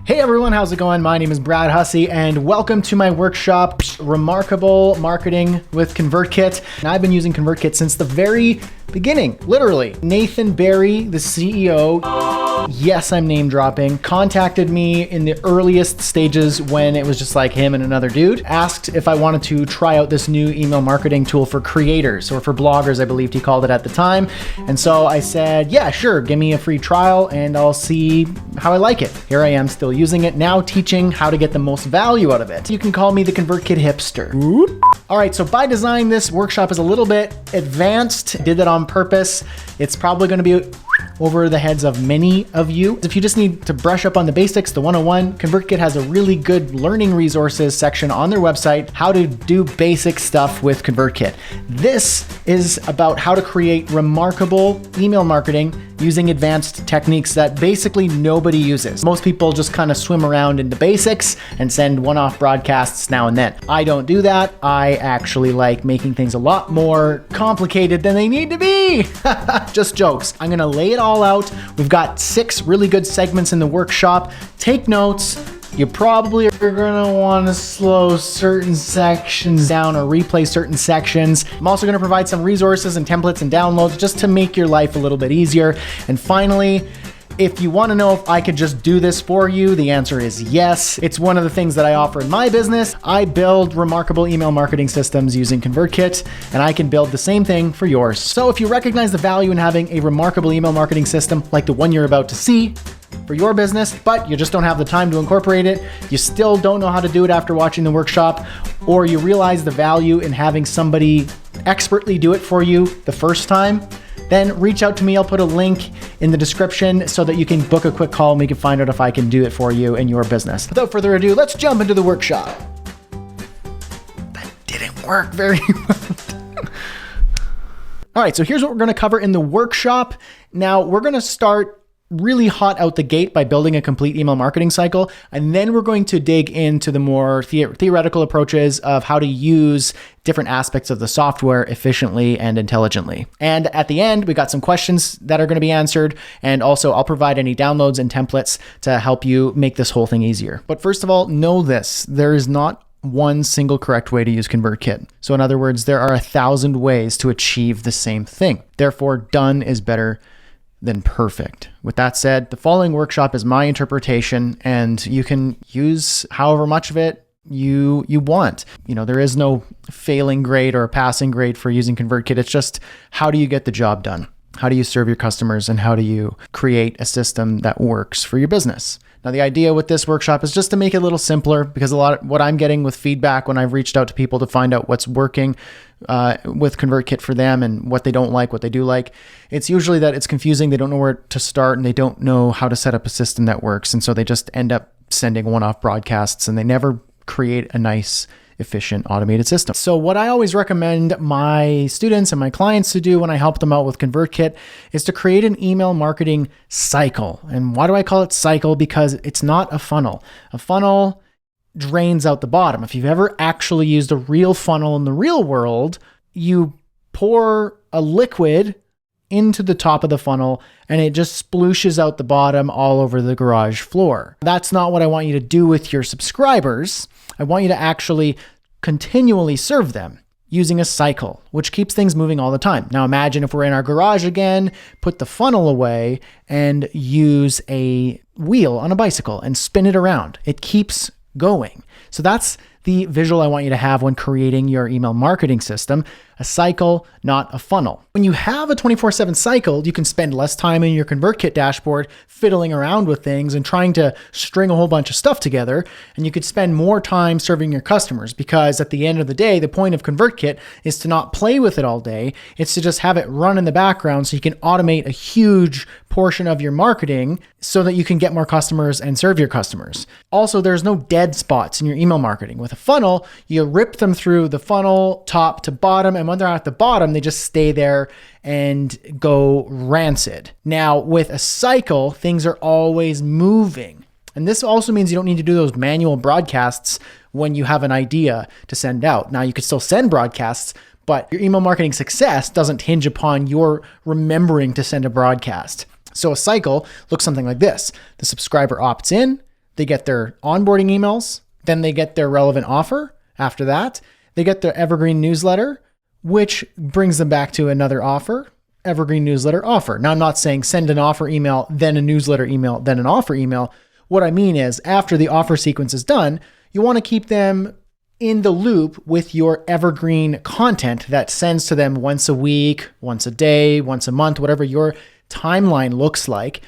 Hey everyone, how's it going? My name is Brad Hussey and welcome to my workshop, Remarkable Marketing with ConvertKit. And I've been using ConvertKit since the very beginning, literally. Nathan Barry, the CEO, yes, I'm name dropping, contacted me in the earliest stages when it was just like him and another dude, asked if I wanted to try out this new email marketing tool for creators or for bloggers, I believed he called it at the time. And so I said, yeah, sure, give me a free trial and I'll see how I like it. Here I am still using it, now teaching how to get the most value out of it. You can call me the ConvertKit hipster. All right, so by design, this workshop is a little bit advanced. Did that on purpose. It's probably gonna be over the heads of many of you. If you just need to brush up on the basics, the 101, ConvertKit has a really good learning resources section on their website, how to do basic stuff with ConvertKit. This is about how to create remarkable email marketing using advanced techniques that basically nobody uses. Most people just kind of swim around in the basics and send one-off broadcasts now and then. I don't do that. I actually like making things a lot more complicated than they need to be. Just jokes. I'm gonna lay it all out. We've got 6 really good segments in the workshop. Take notes. You probably are gonna wanna slow certain sections down or replay certain sections. I'm also gonna provide some resources and templates and downloads just to make your life a little bit easier. And finally, if you wanna know if I could just do this for you, the answer is yes. It's one of the things that I offer in my business. I build remarkable email marketing systems using ConvertKit, and I can build the same thing for yours. So if you recognize the value in having a remarkable email marketing system like the one you're about to see, for your business, but you just don't have the time to incorporate it, you still don't know how to do it after watching the workshop, or you realize the value in having somebody expertly do it for you the first time, then reach out to me. I'll put a link in the description so that you can book a quick call and we can find out if I can do it for you in your business. Without further ado, let's jump into the workshop. That didn't work very well. All right, so here's what we're gonna cover in the workshop. Now we're gonna start really hot out the gate by building a complete email marketing cycle. And then we're going to dig into the more theoretical approaches of how to use different aspects of the software efficiently and intelligently. And at the end, we got some questions that are going to be answered. And also I'll provide any downloads and templates to help you make this whole thing easier. But first of all, know this, there is not one single correct way to use ConvertKit. So in other words, there are 1,000 ways to achieve the same thing. Therefore, done is better than perfect. With that said, the following workshop is my interpretation and you can use however much of it you want. You know, there is no failing grade or a passing grade for using ConvertKit. It's just how do you get the job done? How do you serve your customers and how do you create a system that works for your business? Now, the idea with this workshop is just to make it a little simpler because a lot of what I'm getting with feedback when I've reached out to people to find out what's working with ConvertKit for them and what they don't like, what they do like, it's usually that it's confusing. They don't know where to start and they don't know how to set up a system that works. And so they just end up sending one-off broadcasts and they never create a nice, efficient, automated system. So what I always recommend my students and my clients to do when I help them out with ConvertKit is to create an email marketing cycle. And why do I call it cycle? Because it's not a funnel. A funnel drains out the bottom. If you've ever actually used a real funnel in the real world, you pour a liquid into the top of the funnel and it just splooshes out the bottom all over the garage floor. That's not what I want you to do with your subscribers. I want you to actually continually serve them using a cycle, which keeps things moving all the time. Now imagine if we're in our garage again, put the funnel away and use a wheel on a bicycle and spin it around. It keeps going. So that's the visual I want you to have when creating your email marketing system, a cycle, not a funnel. When you have a 24/7 cycle, you can spend less time in your ConvertKit dashboard fiddling around with things and trying to string a whole bunch of stuff together. And you could spend more time serving your customers because at the end of the day, the point of ConvertKit is to not play with it all day. It's to just have it run in the background so you can automate a huge portion of your marketing so that you can get more customers and serve your customers. Also, there's no dead spots in your email marketing. With a funnel, you rip them through the funnel top to bottom, and when they're at the bottom, they just stay there and go rancid. Now, with a cycle, things are always moving. And this also means you don't need to do those manual broadcasts when you have an idea to send out. Now, you could still send broadcasts, but your email marketing success doesn't hinge upon your remembering to send a broadcast. So a cycle looks something like this. The subscriber opts in, they get their onboarding emails, then they get their relevant offer. After that, they get their evergreen newsletter, which brings them back to another offer, evergreen newsletter offer. Now, I'm not saying send an offer email, then a newsletter email, then an offer email. What I mean is after the offer sequence is done, you want to keep them in the loop with your evergreen content that sends to them once a week, once a day, once a month, whatever your timeline looks like.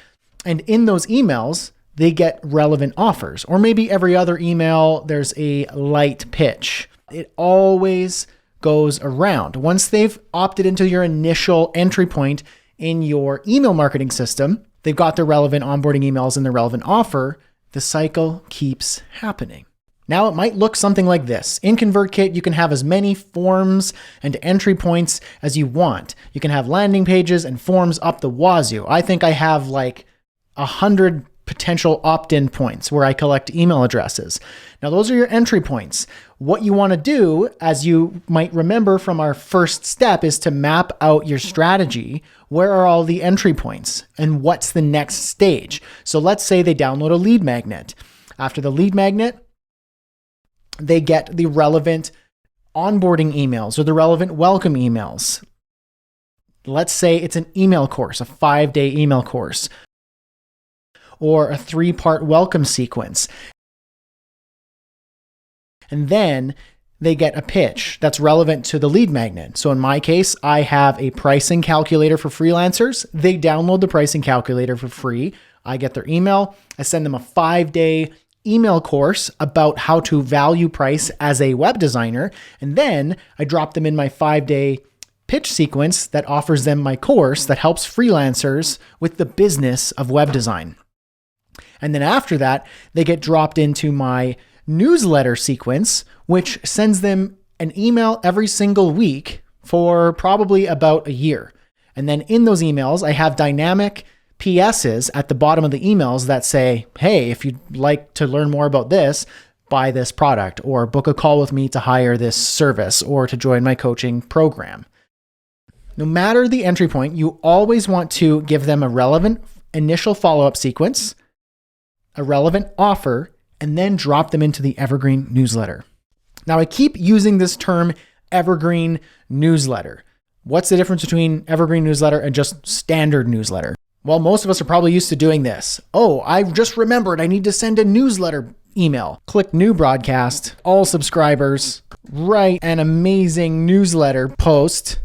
And in those emails, they get relevant offers. Or maybe every other email, there's a light pitch. It always goes around. Once they've opted into your initial entry point in your email marketing system, they've got their relevant onboarding emails and their relevant offer, the cycle keeps happening. Now it might look something like this. In ConvertKit, you can have as many forms and entry points as you want. You can have landing pages and forms up the wazoo. I think I have like 100 potential opt-in points where I collect email addresses. Now those are your entry points. What you want to do, as you might remember from our first step, is to map out your strategy. Where are all the entry points and what's the next stage? So let's say they download a lead magnet. After the lead magnet, they get the relevant onboarding emails or the relevant welcome emails. Let's say it's an email course, a 5-day email course, or a 3-part welcome sequence. And then they get a pitch that's relevant to the lead magnet. So in my case, I have a pricing calculator for freelancers. They download the pricing calculator for free. I get their email. I send them a 5-day email course about how to value price as a web designer. And then I drop them in my 5-day pitch sequence that offers them my course that helps freelancers with the business of web design. And then after that, they get dropped into my newsletter sequence, which sends them an email every single week for probably about a year. And then in those emails, I have dynamic PSs at the bottom of the emails that say, hey, if you'd like to learn more about this, buy this product, or book a call with me to hire this service, or to join my coaching program. No matter the entry point, you always want to give them a relevant initial follow-up sequence, a relevant offer, and then drop them into the evergreen newsletter. Now, I keep using this term evergreen newsletter. What's the difference between evergreen newsletter and just standard newsletter? Well, most of us are probably used to doing this. Oh, I just remembered I need to send a newsletter email. Click new broadcast, all subscribers, write an amazing newsletter post,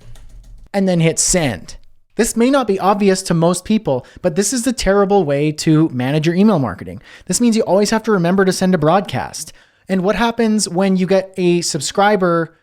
and then hit send. This may not be obvious to most people, but this is a terrible way to manage your email marketing. This means you always have to remember to send a broadcast. And what happens when you get a subscriber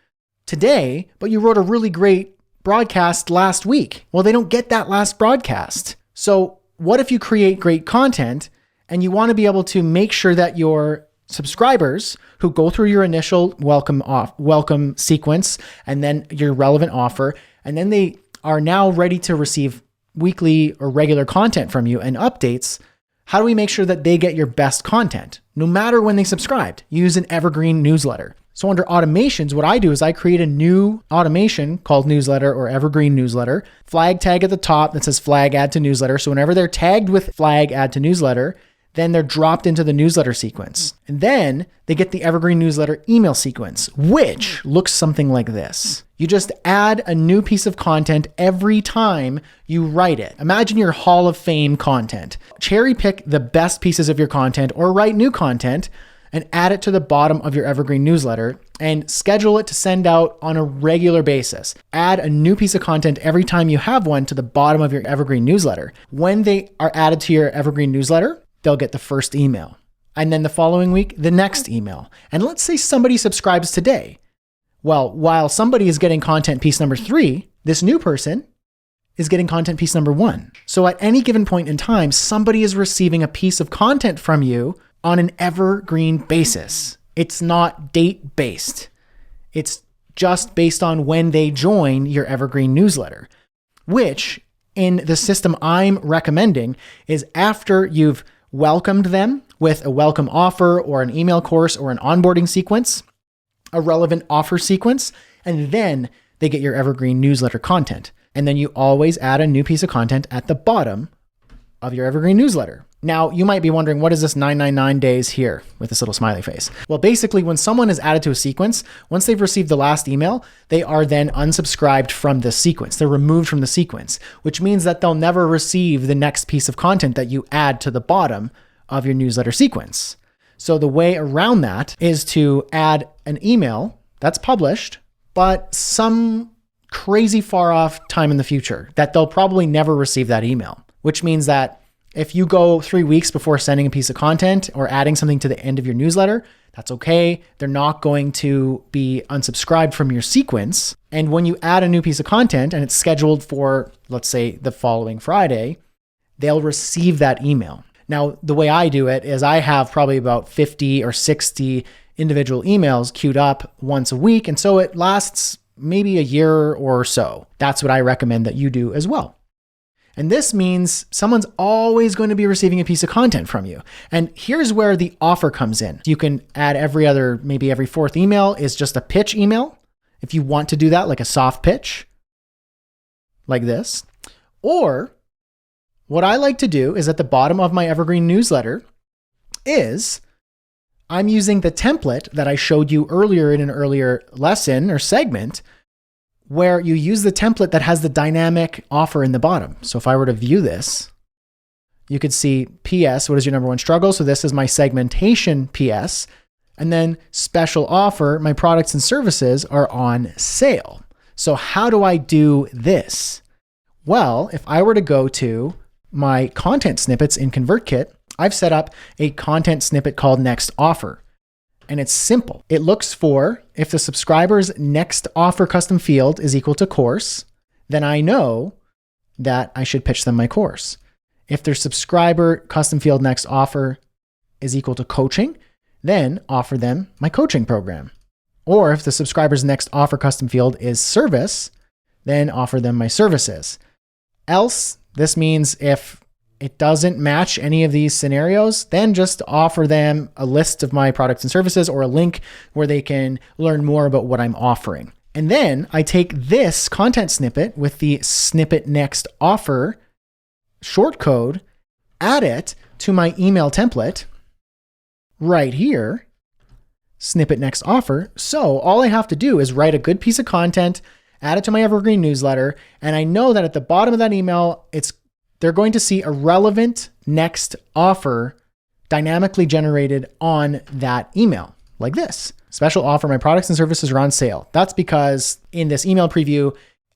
today, but you wrote a really great broadcast last week? Well, they don't get that last broadcast. So what if you create great content and you want to be able to make sure that your subscribers who go through your initial welcome sequence and then your relevant offer, and then they are now ready to receive weekly or regular content from you and updates, how do we make sure that they get your best content no matter when they subscribed? Use an evergreen newsletter. So under automations, what I do is I create a new automation called newsletter or evergreen newsletter, flag tag at the top that says flag add to newsletter. So whenever they're tagged with flag add to newsletter, then they're dropped into the newsletter sequence. And then they get the evergreen newsletter email sequence, which looks something like this. You just add a new piece of content every time you write it. Imagine your Hall of Fame content. Cherry pick the best pieces of your content or write new content and add it to the bottom of your evergreen newsletter and schedule it to send out on a regular basis. Add a new piece of content every time you have one to the bottom of your evergreen newsletter. When they are added to your evergreen newsletter, they'll get the first email. And then the following week, the next email. And let's say somebody subscribes today. Well, while somebody is getting content piece number 3, this new person is getting content piece number 1. So at any given point in time, somebody is receiving a piece of content from you on an evergreen basis. It's not date-based. It's just based on when they join your evergreen newsletter, which in the system I'm recommending is after you've welcomed them with a welcome offer or an email course or an onboarding sequence, a relevant offer sequence, and then they get your evergreen newsletter content. And then you always add a new piece of content at the bottom of your evergreen newsletter. Now, you might be wondering, what is this 999 days here with this little smiley face? Well, basically, when someone is added to a sequence, once they've received the last email, they are then unsubscribed from the sequence. They're removed from the sequence, which means that they'll never receive the next piece of content that you add to the bottom of your newsletter sequence. So the way around that is to add an email that's published, but some crazy far off time in the future that they'll probably never receive that email, which means that if you go 3 weeks before sending a piece of content or adding something to the end of your newsletter, that's okay. They're not going to be unsubscribed from your sequence. And when you add a new piece of content and it's scheduled for, let's say, the following Friday, they'll receive that email. Now, the way I do it is I have probably about 50 or 60 individual emails queued up once a week. And so it lasts maybe a year or so. That's what I recommend that you do as well. And this means someone's always going to be receiving a piece of content from you. And here's where the offer comes in. You can add maybe every fourth email is just a pitch email. If you want to do that, like a soft pitch, like this. Or what I like to do is at the bottom of my evergreen newsletter is I'm using the template that I showed you earlier in an earlier lesson or segment, where you use the template that has the dynamic offer in the bottom. So if I were to view this, you could see PS, what is your number one struggle? So this is my segmentation PS. And then special offer, my products and services are on sale. So how do I do this? Well, if I were to go to my content snippets in ConvertKit, I've set up a content snippet called next offer. And it's simple. It looks for if the subscriber's next offer custom field is equal to course, then I know that I should pitch them my course. If their subscriber custom field next offer is equal to coaching, then offer them my coaching program. Or if the subscriber's next offer custom field is service, then offer them my services. Else, this means if it doesn't match any of these scenarios, then just offer them a list of my products and services or a link where they can learn more about what I'm offering. And then I take this content snippet with the snippet next offer short code, add it to my email template right here, snippet next offer. So all I have to do is write a good piece of content, add it to my evergreen newsletter, and I know that at the bottom of that email, they're going to see a relevant next offer dynamically generated on that email, like this. Special offer, my products and services are on sale. That's because in this email preview,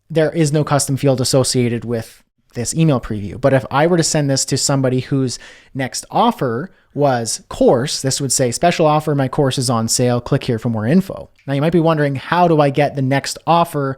there is no custom field associated with this email preview. But if I were to send this to somebody whose next offer was course, this would say special offer, my course is on sale. Click here for more info. Now you might be wondering, how do I get the next offer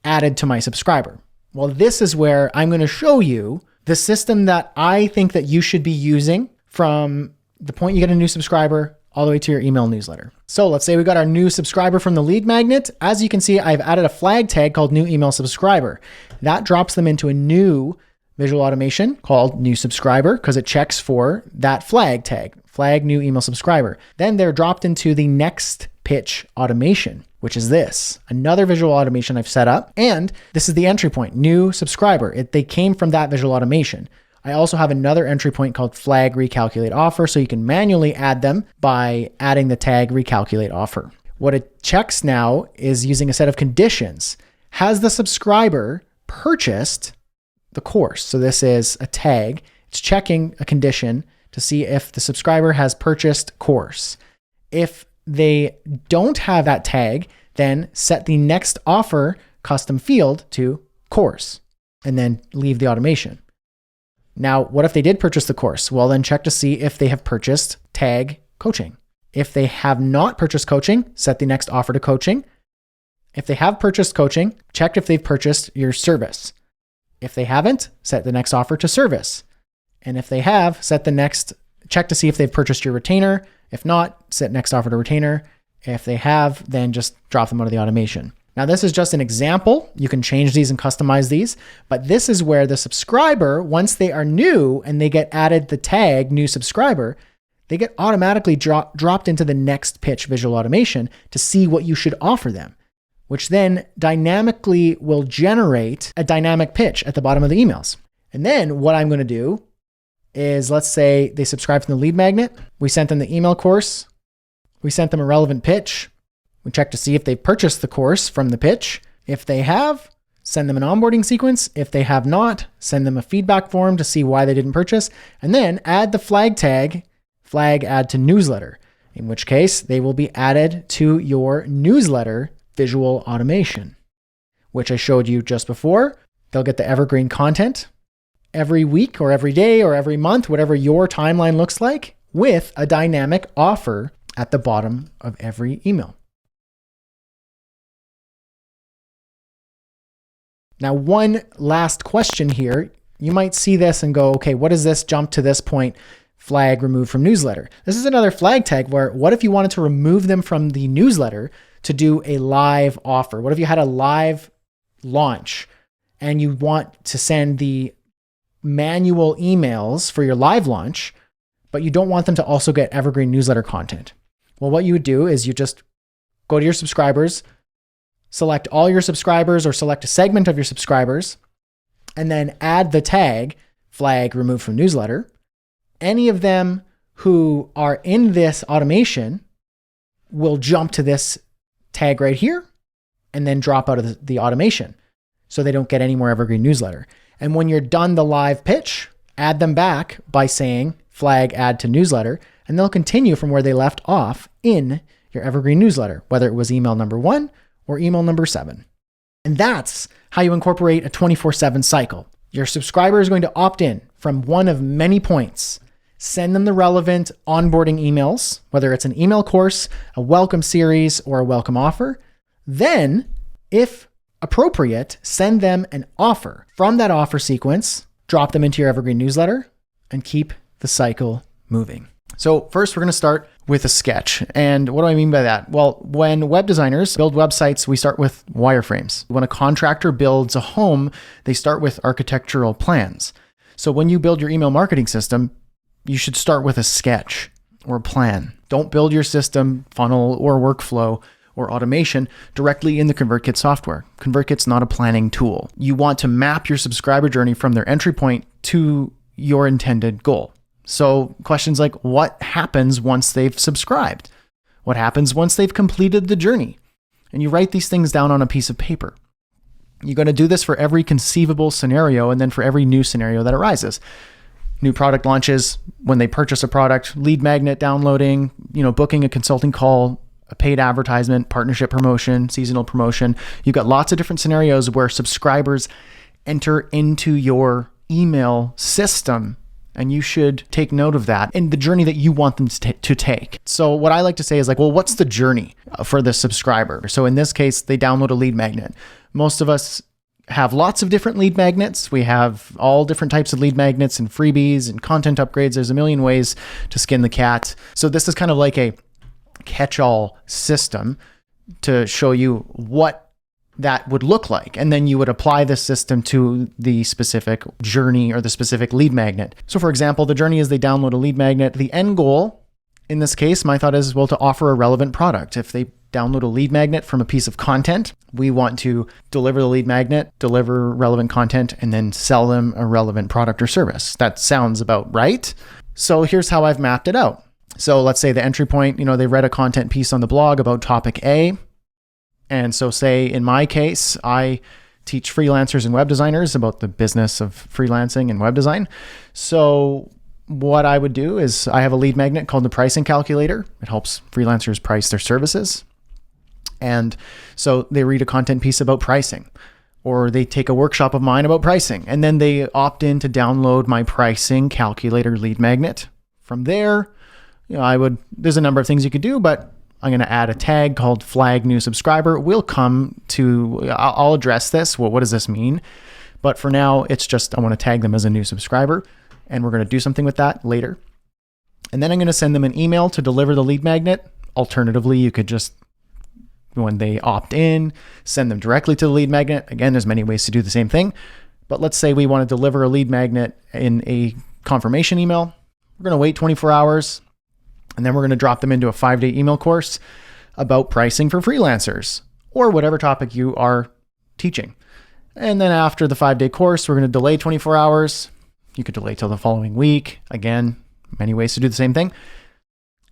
added to my subscriber? Well, this is where I'm going to show you the system that I think that you should be using from the point you get a new subscriber all the way to your email newsletter. So let's say we got our new subscriber from the lead magnet. As you can see, I've added a flag tag called new email subscriber. That drops them into a new visual automation called new subscriber because it checks for that flag tag, flag new email subscriber. Then they're dropped into the next pitch automation, which is this, another visual automation I've set up. And this is the entry point, new subscriber. They came from that visual automation. I also have another entry point called flag recalculate offer, so you can manually add them by adding the tag recalculate offer. What it checks now is using a set of conditions. Has the subscriber purchased the course? So this is a tag. It's checking a condition to see if the subscriber has purchased course. If they don't have that tag, then set the next offer custom field to course and then leave the automation. Now, what if they did purchase the course? Well, then check to see if they have purchased tag coaching. If they have not purchased coaching, set the next offer to coaching. If they have purchased coaching, check if they've purchased your service. If they haven't, set the next offer to service. And if they have, check to see if they've purchased your retainer. If not, set next offer to retainer. If they have, then just drop them out of the automation. Now, this is just an example. You can change these and customize these, but this is where the subscriber, once they are new and they get added the tag new subscriber, they get automatically dropped into the next pitch visual automation to see what you should offer them, which then dynamically will generate a dynamic pitch at the bottom of the emails. And then what I'm going to do is, let's say they subscribe to the lead magnet. We sent them the email course. We sent them a relevant pitch. We check to see if they've purchased the course from the pitch. If they have, send them an onboarding sequence. If they have not, send them a feedback form to see why they didn't purchase. And then add the flag tag, flag add to newsletter, in which case they will be added to your newsletter visual automation, which I showed you just before. They'll get the evergreen content every week or every day or every month, whatever your timeline looks like, with a dynamic offer at the bottom of every email. Now, one last question here. You might see this and go, okay, what does this jump to this point? Flag removed from newsletter. This is another flag tag where what if you wanted to remove them from the newsletter to do a live offer? What if you had a live launch and you want to send the manual emails for your live launch, but you don't want them to also get evergreen newsletter content? Well, what you would do is you just go to your subscribers, select all your subscribers or select a segment of your subscribers, and then add the tag flag removed from newsletter. Any of them who are in this automation will jump to this tag right here and then drop out of the automation so they don't get any more evergreen newsletter. And when you're done the live pitch, add them back by saying flag add to newsletter, and they'll continue from where they left off in your evergreen newsletter, whether it was email number 1 or email number 7. And that's how you incorporate a 24/7 cycle. Your subscriber is going to opt in from one of many points. Send them the relevant onboarding emails, whether it's an email course, a welcome series, or a welcome offer. Then, if appropriate, send them an offer. From that offer sequence, drop them into your evergreen newsletter and keep the cycle moving. So first, we're going to start with a sketch. And what do I mean by that? Well, when web designers build websites, we start with wireframes. When a contractor builds a home, they start with architectural plans. So when you build your email marketing system, you should start with a sketch or a plan. Don't build your system, funnel, or workflow or automation directly in the ConvertKit software. ConvertKit's not a planning tool. You want to map your subscriber journey from their entry point to your intended goal. So questions like, what happens once they've subscribed? What happens once they've completed the journey? And you write these things down on a piece of paper. You're going to do this for every conceivable scenario and then for every new scenario that arises. New product launches, when they purchase a product, lead magnet downloading, booking a consulting call, a paid advertisement, partnership promotion, seasonal promotion. You've got lots of different scenarios where subscribers enter into your email system, and you should take note of that and the journey that you want them to take. So what I like to say is like, well, what's the journey for the subscriber? So in this case, they download a lead magnet. Most of us have lots of different lead magnets. We have all different types of lead magnets and freebies and content upgrades. There's a million ways to skin the cat. So this is kind of like a catch-all system to show you what that would look like. And then you would apply this system to the specific journey or the specific lead magnet. So for example, the journey is they download a lead magnet. The end goal in this case, my thought is, well, to offer a relevant product. If they download a lead magnet from a piece of content, we want to deliver the lead magnet, deliver relevant content, and then sell them a relevant product or service. That sounds about right. So here's how I've mapped it out. So let's say the entry point, they read a content piece on the blog about topic A. And so say in my case, I teach freelancers and web designers about the business of freelancing and web design. So what I would do is I have a lead magnet called the pricing calculator. It helps freelancers price their services. And so they read a content piece about pricing, or they take a workshop of mine about pricing, and then they opt in to download my pricing calculator lead magnet. From there, there's a number of things you could do, but I'm going to add a tag called flag new subscriber. I'll address this. Well, what does this mean? But for now, it's just, I want to tag them as a new subscriber, and we're going to do something with that later. And then I'm going to send them an email to deliver the lead magnet. Alternatively, you could just, when they opt in, send them directly to the lead magnet. Again, there's many ways to do the same thing. But let's say we want to deliver a lead magnet in a confirmation email. We're going to wait 24 hours, and then we're going to drop them into a 5-day email course about pricing for freelancers or whatever topic you are teaching. And then after the 5-day course, we're going to delay 24 hours, You could delay till the following week. Again, many ways to do the same thing.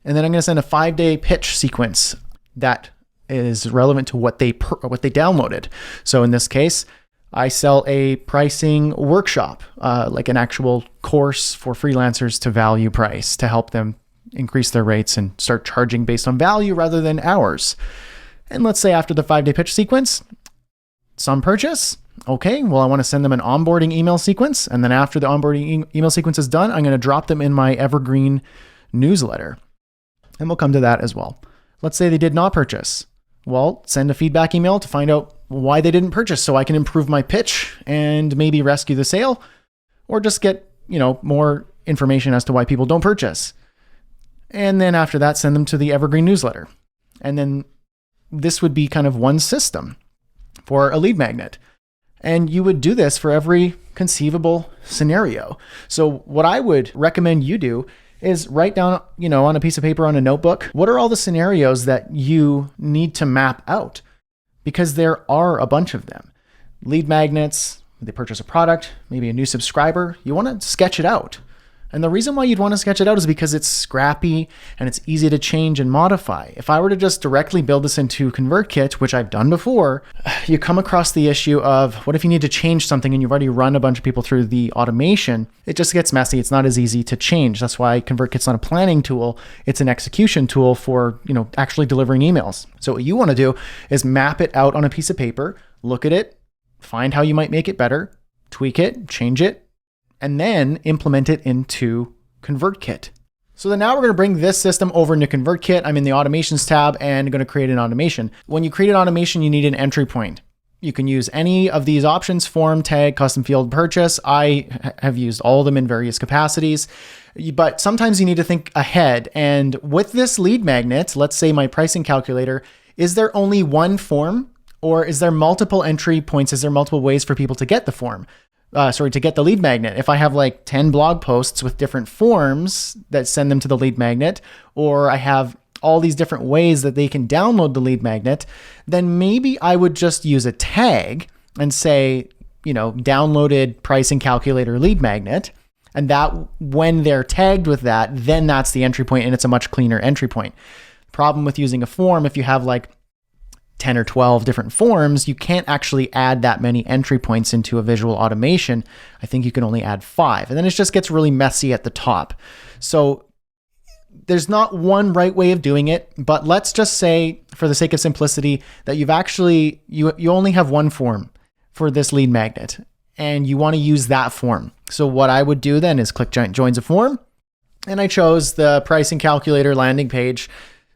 And then I'm going to send a 5-day pitch sequence that is relevant to what they downloaded. So in this case, I sell a pricing workshop, like an actual course for freelancers to value price to help them increase their rates and start charging based on value rather than hours. And let's say after the 5-day pitch sequence, some purchase. Okay, well, I want to send them an onboarding email sequence. And then after the onboarding email sequence is done, I'm going to drop them in my evergreen newsletter. And we'll come to that as well. Let's say they did not purchase. Well, send a feedback email to find out why they didn't purchase so I can improve my pitch and maybe rescue the sale, or just get, more information as to why people don't purchase. And then after that, send them to the evergreen newsletter. And then this would be kind of one system for a lead magnet. And you would do this for every conceivable scenario. So what I would recommend you do is write down, on a piece of paper, on a notebook, what are all the scenarios that you need to map out? Because there are a bunch of them. Lead magnets, they purchase a product, maybe a new subscriber, you want to sketch it out. And the reason why you'd want to sketch it out is because it's scrappy and it's easy to change and modify. If I were to just directly build this into ConvertKit, which I've done before, you come across the issue of what if you need to change something and you've already run a bunch of people through the automation? It just gets messy. It's not as easy to change. That's why ConvertKit's not a planning tool. It's an execution tool for, actually delivering emails. So what you want to do is map it out on a piece of paper, look at it, find how you might make it better, tweak it, change it, and then implement it into ConvertKit. So then now we're going to bring this system over into ConvertKit. I'm in the automations tab and going to create an automation. When you create an automation, you need an entry point. You can use any of these options: form, tag, custom field, purchase. I have used all of them in various capacities, but sometimes you need to think ahead. And with this lead magnet, let's say my pricing calculator, is there only one form, or is there multiple entry points? Is there multiple ways for people to get the form? To get the lead magnet. If I have like 10 blog posts with different forms that send them to the lead magnet, or I have all these different ways that they can download the lead magnet, then maybe I would just use a tag and say, downloaded pricing calculator lead magnet. And that when they're tagged with that, then that's the entry point and it's a much cleaner entry point. Problem with using a form, if you have like 10 or 12 different forms, you can't actually add that many entry points into a visual automation. I think you can only add 5. And then it just gets really messy at the top. So there's not one right way of doing it, but let's just say, for the sake of simplicity, that you only have one form for this lead magnet and you want to use that form. So what I would do then is click joins a form, and I chose the pricing calculator landing page,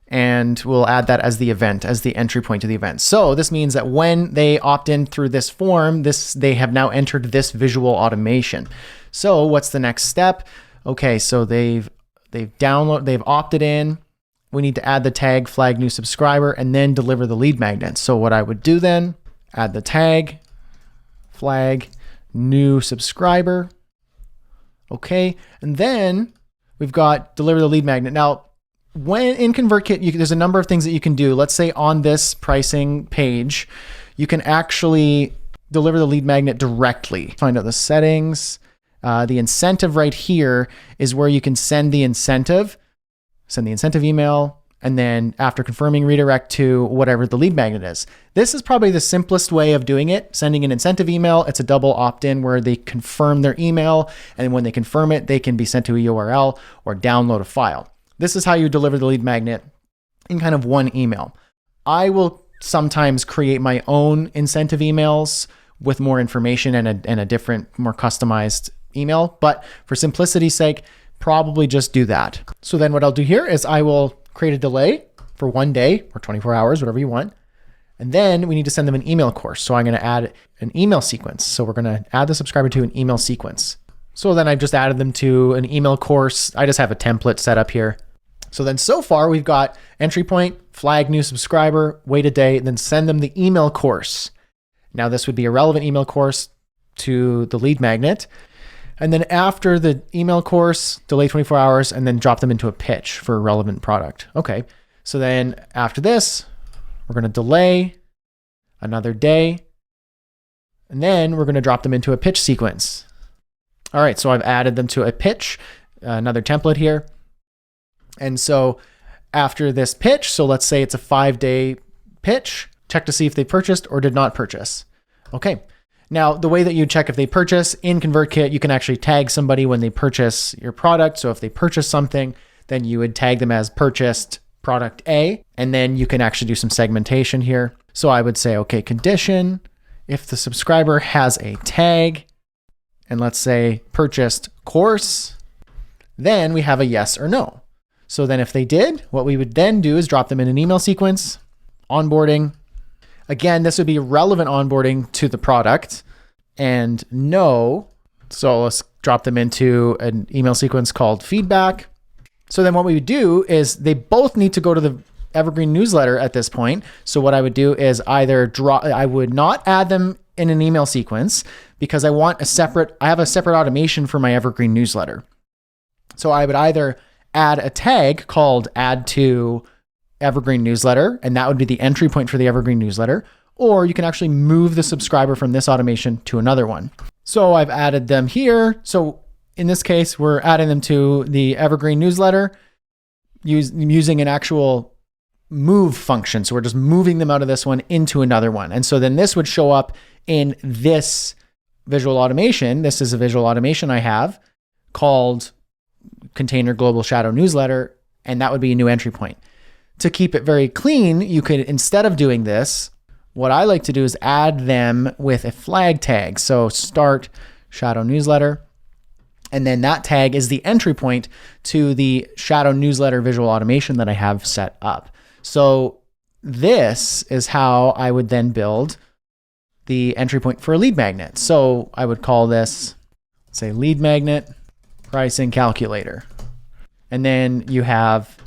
and we'll add that as the event, as the entry point to the event. So this means that when they opt in through this form, they have now entered this visual automation. So what's the next step? Okay, so they've opted in. We need to add the tag, flag new subscriber, and then deliver the lead magnet. So what I would do then, add the tag, flag new subscriber. Okay, and then we've got deliver the lead magnet. Now, when in ConvertKit, there's a number of things that you can do. Let's say on this pricing page, you can actually deliver the lead magnet directly. Find out the settings. The incentive right here is where you can send the incentive email, and then after confirming, redirect to whatever the lead magnet is. This is probably the simplest way of doing it. Sending an incentive email, it's a double opt-in where they confirm their email, and when they confirm it, they can be sent to a URL or download a file. This is how you deliver the lead magnet in kind of one email. I will sometimes create my own incentive emails with more information and a different, more customized email. But for simplicity's sake, probably just do that. So then what I'll do here is I will create a delay for 1 day or 24 hours, whatever you want. And then we need to send them an email course. So I'm going to add an email sequence. So we're going to add the subscriber to an email sequence. So then I've just added them to an email course. I just have a template set up here. So then so far we've got entry point, flag new subscriber, wait a day, then send them the email course. Now this would be a relevant email course to the lead magnet. And then after the email course, delay 24 hours and then drop them into a pitch for a relevant product. Okay. So then after this, we're going to delay another day. And then we're going to drop them into a pitch sequence. All right, so I've added them to a pitch, another template here. And so after this pitch, so let's say it's a 5-day pitch, check to see if they purchased or did not purchase. Okay. Now, the way that you check if they purchase in ConvertKit, you can actually tag somebody when they purchase your product. So if they purchase something, then you would tag them as purchased product A, and then you can actually do some segmentation here. So I would say, okay, condition, if the subscriber has a tag, and let's say purchased course, then we have a yes or no. So then if they did, what we would then do is drop them in an email sequence, onboarding. Again, this would be relevant onboarding to the product, and no. So let's drop them into an email sequence called feedback. So then what we would do is they both need to go to the Evergreen newsletter at this point. So what I would do is I would not add them in an email sequence because I have a separate automation for my Evergreen newsletter. So I would either add a tag called add to Evergreen newsletter, and that would be the entry point for the Evergreen newsletter, or you can actually move the subscriber from this automation to another one. So I've added them here. So in this case, we're adding them to the Evergreen newsletter using an actual move function. So we're just moving them out of this one into another one. And so then this would show up in this visual automation. This is a visual automation I have called Container Global Shadow Newsletter, and that would be a new entry point. To keep it very clean, you could, instead of doing this, what I like to do is add them with a flag tag. So start shadow newsletter, and then that tag is the entry point to the shadow newsletter visual automation that I have set up. So this is how I would then build the entry point for a lead magnet. So I would call this, say, lead magnet pricing calculator. And then you have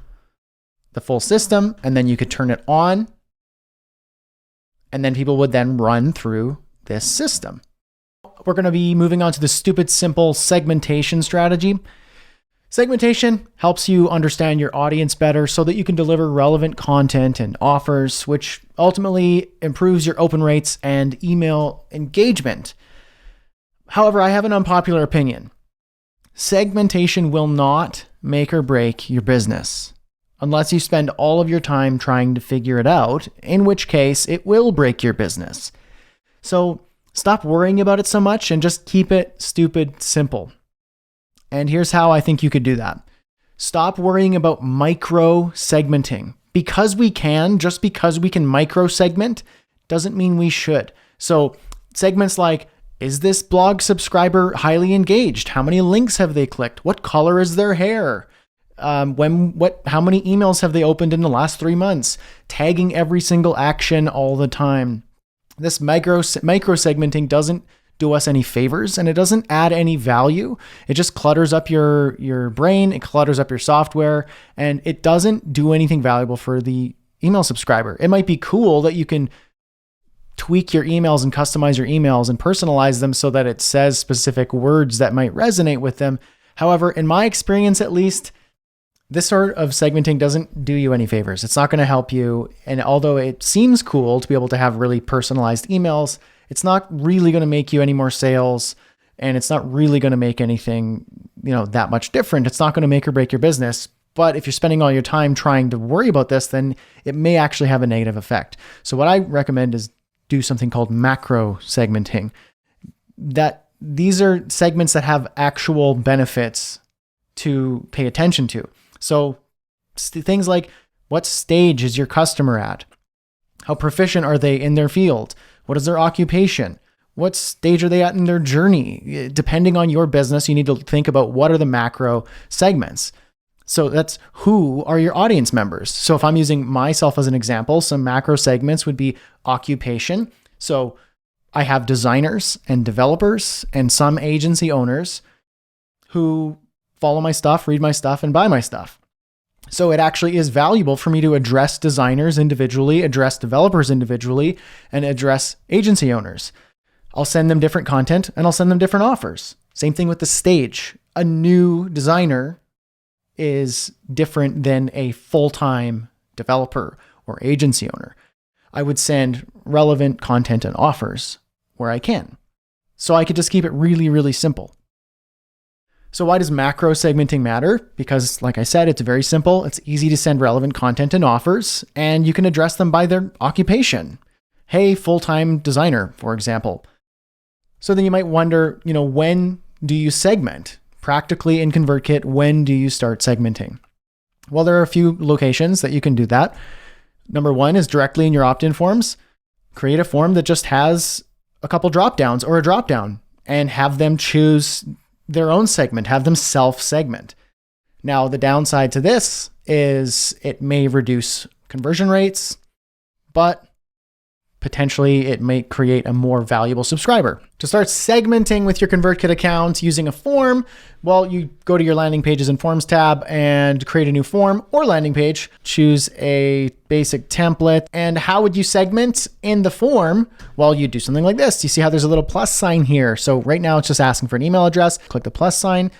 the full system, and then you could turn it on, and then people would then run through this system. We're going to be moving on to the stupid simple segmentation strategy. Segmentation helps you understand your audience better so that you can deliver relevant content and offers, which ultimately improves your open rates and email engagement. However, I have an unpopular opinion. Segmentation will not make or break your business unless you spend all of your time trying to figure it out, in which case it will break your business. So stop worrying about it so much and just keep it stupid simple. And here's how I think you could do that. Stop worrying about micro segmenting. Just because we can micro segment doesn't mean we should. So segments like, is this blog subscriber highly engaged? How many links have they clicked? What color is their hair? How many emails have they opened in the last 3 months? Tagging every single action all the time. This micro segmenting doesn't do us any favors, and it doesn't add any value. It just clutters up your brain, it clutters up your software, and it doesn't do anything valuable for the email subscriber. It might be cool that you can tweak your emails and customize your emails and personalize them so that it says specific words that might resonate with them. However, in my experience at least, this sort of segmenting doesn't do you any favors. It's not going to help you. And although it seems cool to be able to have really personalized emails, it's not really going to make you any more sales, and it's not really going to make anything, that much different. It's not going to make or break your business. But if you're spending all your time trying to worry about this, then it may actually have a negative effect. So what I recommend is do something called macro segmenting. These are segments that have actual benefits to pay attention to. So things like, what stage is your customer at? How proficient are they in their field? What is their occupation? What stage are they at in their journey? Depending on your business, you need to think about what are the macro segments. So that's who are your audience members. So if I'm using myself as an example, some macro segments would be occupation. So I have designers and developers and some agency owners who follow my stuff, read my stuff, and buy my stuff. So it actually is valuable for me to address designers individually, address developers individually, and address agency owners. I'll send them different content and I'll send them different offers. Same thing with the stage. A new designer is different than a full-time developer or agency owner. I would send relevant content and offers where I can. So I could just keep it really, really simple. So why does macro segmenting matter? Because like I said, it's very simple. It's easy to send relevant content and offers, and you can address them by their occupation. Hey, full-time designer, for example. So then you might wonder, when do you segment? Practically in ConvertKit, when do you start segmenting? Well, there are a few locations that you can do that. Number one is directly in your opt-in forms. Create a form that just has a couple drop-downs or a drop-down and have them choose their own segment, have them self-segment. Now, the downside to this is it may reduce conversion rates, but potentially it may create a more valuable subscriber. To start segmenting with your ConvertKit account using a form, well, you go to your landing pages and forms tab and create a new form or landing page, choose a basic template. And how would you segment in the form? Well, you do something like this. You see how there's a little plus sign here. So right now it's just asking for an email address. Click the plus sign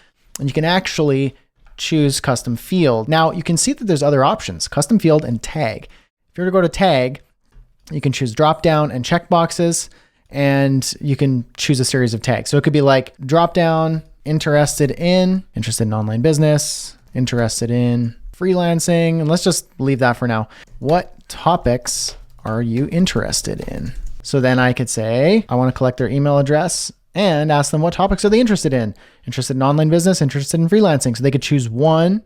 and you can actually choose custom field. Now you can see that there's other options, custom field and tag. If you were to go to tag, you can choose drop down and checkboxes, and you can choose a series of tags. So it could be like drop down, interested in online business, interested in freelancing. And let's just leave that for now. What topics are you interested in? So then I could say, I want to collect their email address and ask them what topics are they interested in? Interested in online business, interested in freelancing. So they could choose one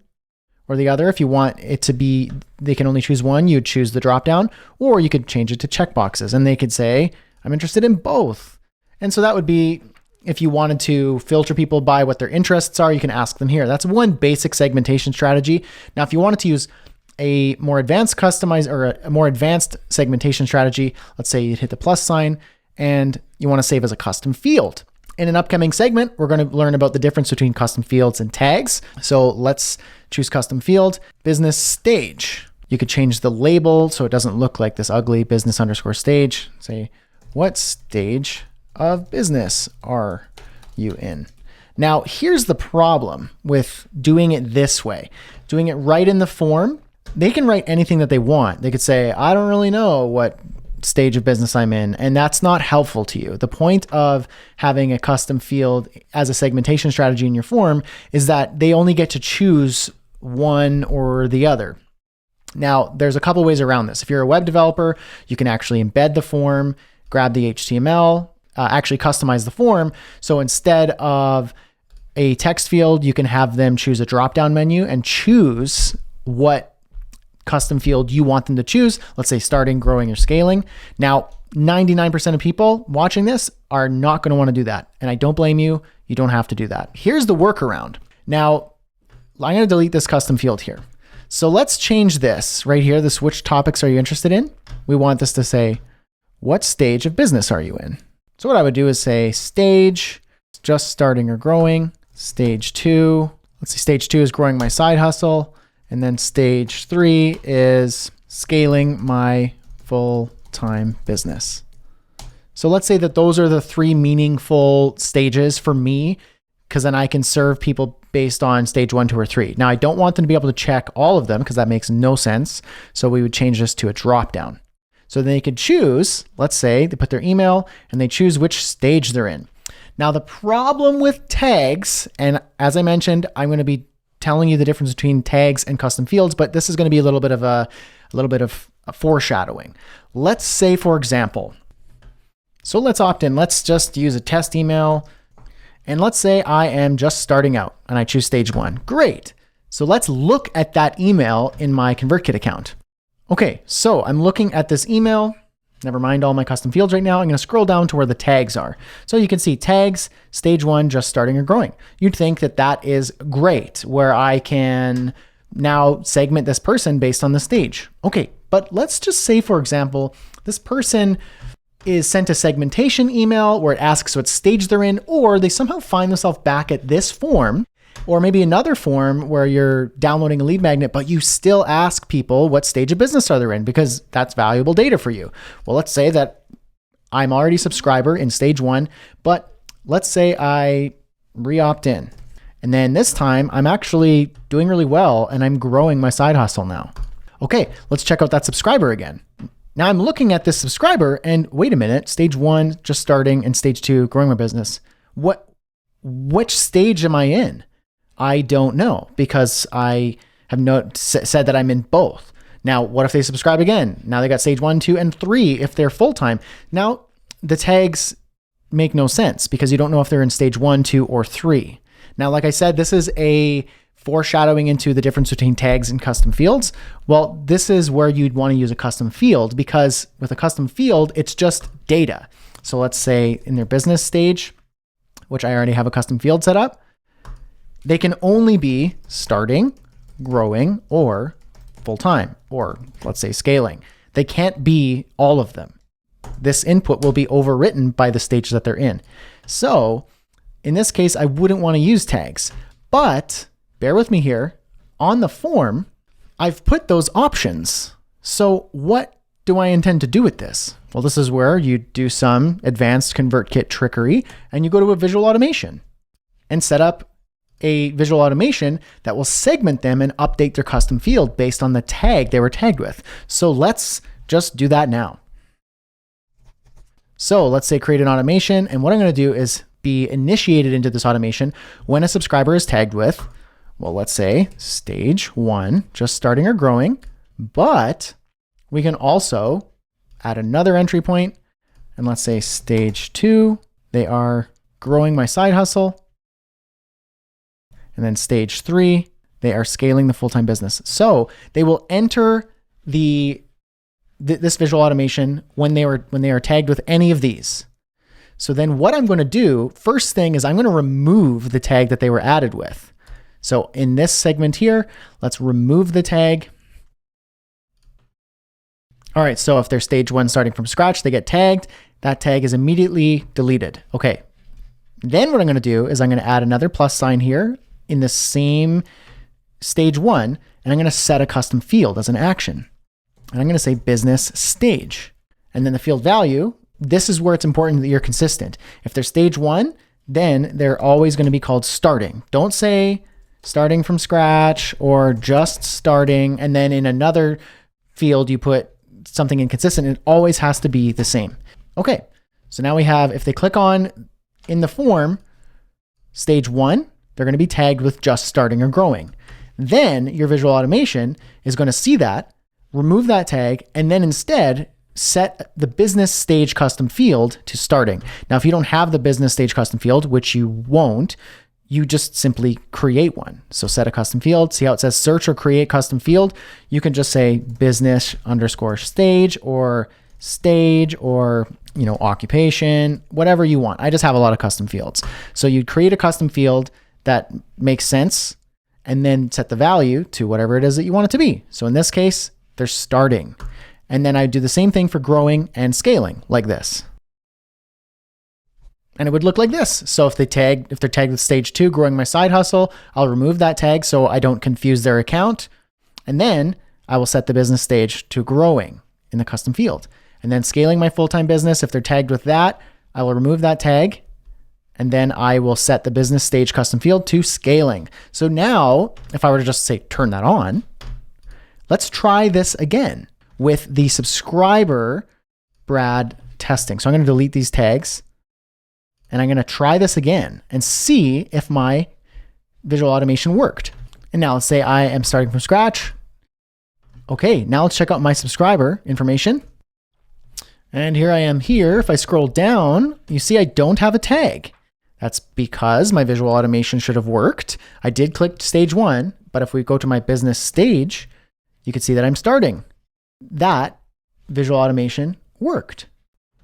or the other. If you want it to be, they can only choose one, you'd choose the drop down, or you could change it to checkboxes and they could say, I'm interested in both. And so that would be, if you wanted to filter people by what their interests are, you can ask them here. That's one basic segmentation strategy. Now, if you wanted to use a more advanced a more advanced segmentation strategy, let's say you hit the plus sign and you want to save as a custom field. In an upcoming segment, we're going to learn about the difference between custom fields and tags. So let's choose custom field, business stage. You could change the label so it doesn't look like this ugly business_stage. Say, what stage of business are you in? Now, here's the problem with doing it this way. Doing it right in the form, they can write anything that they want. They could say, I don't really know what stage of business I'm in, and that's not helpful to you. The point of having a custom field as a segmentation strategy in your form is that they only get to choose one or the other. Now, there's a couple ways around this. If you're a web developer, you can actually embed the form, grab the HTML, actually customize the form. So instead of a text field, you can have them choose a drop-down menu and choose what custom field you want them to choose. Let's say starting, growing, or scaling. Now, 99% of people watching this are not going to want to do that. And I don't blame you. You don't have to do that. Here's the workaround. Now, I'm going to delete this custom field here. So let's change this right here. This, which topics are you interested in? We want this to say, what stage of business are you in? So what I would do is say stage, just starting or growing, stage 2. Let's see, stage 2 is growing my side hustle. And then stage 3 is scaling my full-time business. So let's say that those are the 3 meaningful stages for me, because then I can serve people based on stage 1, 2, or 3. Now, I don't want them to be able to check all of them because that makes no sense. So we would change this to a drop-down. So then they could choose, let's say they put their email and they choose which stage they're in. Now, the problem with tags, and as I mentioned, I'm going to be telling you the difference between tags and custom fields, but this is going to be a little bit of a foreshadowing. Let's say, for example, so let's opt in. Let's just use a test email. And let's say I am just starting out and I choose stage 1. Great. So let's look at that email in my ConvertKit account. Okay, so I'm looking at this email. Never mind all my custom fields right now. I'm going to scroll down to where the tags are. So you can see tags, stage 1, just starting or growing. You'd think that that is great, where I can now segment this person based on the stage. Okay, but let's just say, for example, this person is sent a segmentation email where it asks what stage they're in, or they somehow find themselves back at this form, or maybe another form where you're downloading a lead magnet, but you still ask people what stage of business are they in because that's valuable data for you. Well, let's say that I'm already a subscriber in stage 1, but let's say I re-opt in. And then this time I'm actually doing really well and I'm growing my side hustle now. Okay, let's check out that subscriber again. Now I'm looking at this subscriber and wait a minute, stage 1, just starting, and stage 2, growing my business. Which stage am I in? I don't know because I have said that I'm in both. Now, what if they subscribe again? Now they got stage 1, 2, and 3 if they're full-time. Now, the tags make no sense because you don't know if they're in stage 1, 2, or 3. Now, like I said, this is a foreshadowing into the difference between tags and custom fields. Well, this is where you'd want to use a custom field because with a custom field, it's just data. So let's say in their business stage, which I already have a custom field set up, they can only be starting, growing, or full-time, or let's say scaling. They can't be all of them. This input will be overwritten by the stage that they're in. So in this case, I wouldn't want to use tags, but bear with me here. On the form, I've put those options. So what do I intend to do with this? Well, this is where you do some advanced ConvertKit trickery and you go to a visual automation and set up a visual automation that will segment them and update their custom field based on the tag they were tagged with. So let's just do that now. So let's say create an automation. And what I'm going to do is be initiated into this automation when a subscriber is tagged with, well, let's say stage 1, just starting or growing, but we can also add another entry point and let's say stage 2, they are growing my side hustle. And then stage 3, they are scaling the full-time business. So they will enter this visual automation when they are tagged with any of these. So then what I'm going to do, first thing is I'm going to remove the tag that they were added with. So in this segment here, let's remove the tag. All right, so if they're stage 1 starting from scratch, they get tagged. That tag is immediately deleted. Okay, then what I'm going to do is I'm going to add another plus sign here in the same stage 1, and I'm going to set a custom field as an action. And I'm going to say business stage. And then the field value, this is where it's important that you're consistent. If they're stage 1, then they're always going to be called starting. Don't say starting from scratch or just starting, and then in another field you put something inconsistent. It always has to be the same. Okay, so now we have, if they click on in the form, stage 1, they're going to be tagged with just starting or growing. Then your visual automation is going to see that, remove that tag, and then instead set the business stage custom field to starting. Now, if you don't have the business stage custom field, which you won't, you just simply create one. So set a custom field, see how it says search or create custom field. You can just say business underscore stage or occupation, whatever you want. I just have a lot of custom fields. So you'd create a custom field that makes sense and then set the value to whatever it is that you want it to be. So in this case, they're starting. And then I do the same thing for growing and scaling like this. And it would look like this. So if they're tagged with stage 2, growing my side hustle, I'll remove that tag so I don't confuse their account. And then I will set the business stage to growing in the custom field. And then scaling my full-time business, if they're tagged with that, I will remove that tag. And then I will set the business stage custom field to scaling. So now, if I were to just say, turn that on, let's try this again with the subscriber Brad testing. So I'm going to delete these tags and I'm going to try this again and see if my visual automation worked. And now let's say I am starting from scratch. Okay, now let's check out my subscriber information. And here I am here. If I scroll down, you see I don't have a tag. That's because my visual automation should have worked. I did click stage 1, but if we go to my business stage, you can see that I'm starting. That visual automation worked,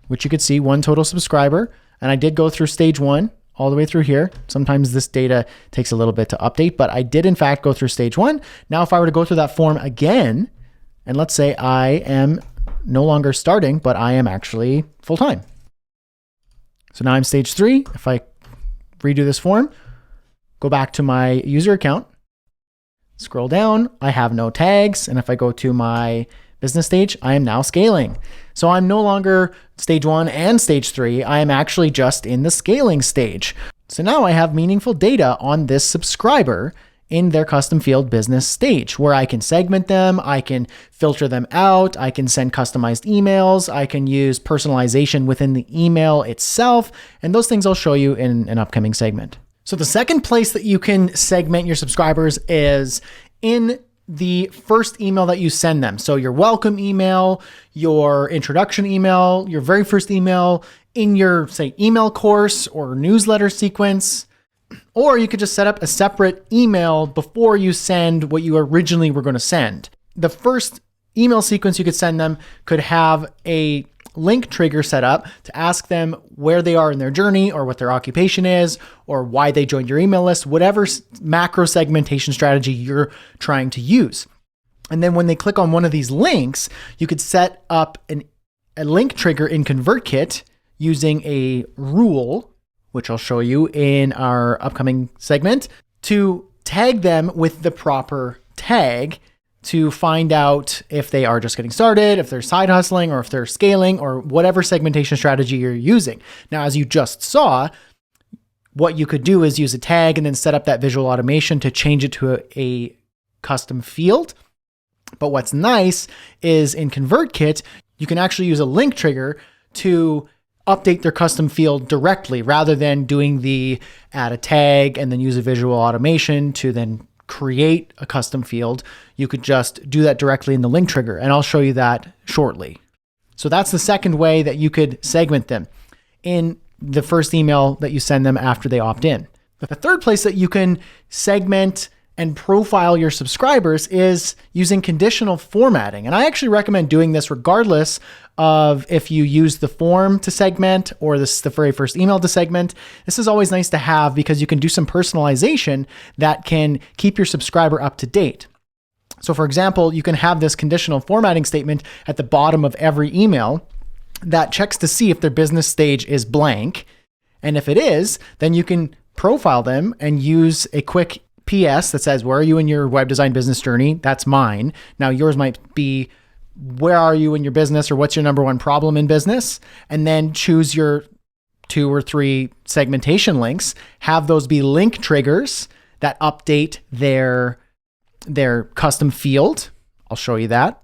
which you could see 1 total subscriber. And I did go through stage 1 all the way through here. Sometimes this data takes a little bit to update, but I did in fact go through stage 1. Now, if I were to go through that form again, and let's say I am no longer starting, but I am actually full-time. So now I'm stage 3. If I redo this form, go back to my user account, scroll down, I have no tags. And if I go to my business stage, I am now scaling. So I'm no longer stage 1 and stage 3. I am actually just in the scaling stage. So now I have meaningful data on this subscriber in their custom field business stage where I can segment them, I can filter them out, I can send customized emails, I can use personalization within the email itself, and those things I'll show you in an upcoming segment. So the second place that you can segment your subscribers is in the first email that you send them. So your welcome email, your introduction email, your very first email, in your, say, email course or newsletter sequence. Or you could just set up a separate email before you send what you originally were going to send. The first email sequence you could send them could have a link trigger set up to ask them where they are in their journey or what their occupation is or why they joined your email list, whatever macro segmentation strategy you're trying to use. And then when they click on one of these links, you could set up a link trigger in ConvertKit using a rule, which I'll show you in our upcoming segment, to tag them with the proper tag to find out if they are just getting started, if they're side hustling, or if they're scaling, or whatever segmentation strategy you're using. Now, as you just saw, what you could do is use a tag and then set up that visual automation to change it to a custom field. But what's nice is in ConvertKit, you can actually use a link trigger to update their custom field directly rather than doing the add a tag and then use a visual automation to then create a custom field. You could just do that directly in the link trigger, and I'll show you that shortly. So that's the second way that you could segment them in the first email that you send them after they opt in. But the third place that you can segment and profile your subscribers is using conditional formatting. And I actually recommend doing this regardless of if you use the form to segment or the very first email to segment. This is always nice to have because you can do some personalization that can keep your subscriber up to date. So for example, you can have this conditional formatting statement at the bottom of every email that checks to see if their business stage is blank. And if it is, then you can profile them and use a quick PS that says, where are you in your web design business journey? That's mine. Now yours might be, where are you in your business, or what's your number one problem in business? And then choose your 2 or 3 segmentation links, have those be link triggers that update their custom field. I'll show you that.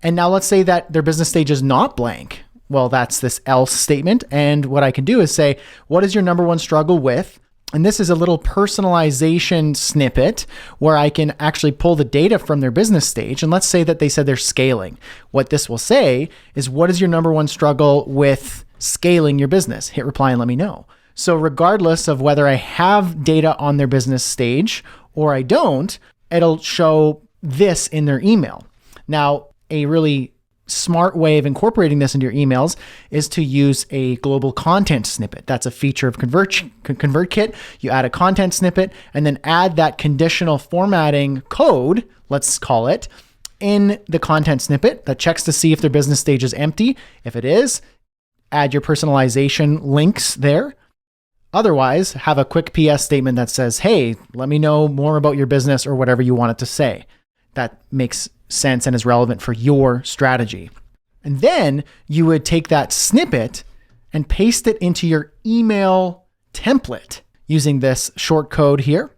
And now let's say that their business stage is not blank. Well, that's this else statement. And what I can do is say, what is your number one struggle with? And this is a little personalization snippet where I can actually pull the data from their business stage. And let's say that they said they're scaling. What this will say is, what is your number one struggle with scaling your business? Hit reply and let me know. So regardless of whether I have data on their business stage or I don't, it'll show this in their email. Now, a really smart way of incorporating this into your emails is to use a global content snippet. That's a feature of ConvertKit. You add a content snippet and then add that conditional formatting code, let's call it, in the content snippet that checks to see if their business stage is empty. If it is, add your personalization links there. Otherwise, have a quick PS statement that says, hey, let me know more about your business, or whatever you want it to say. That makes sense and is relevant for your strategy. And then you would take that snippet and paste it into your email template using this short code here.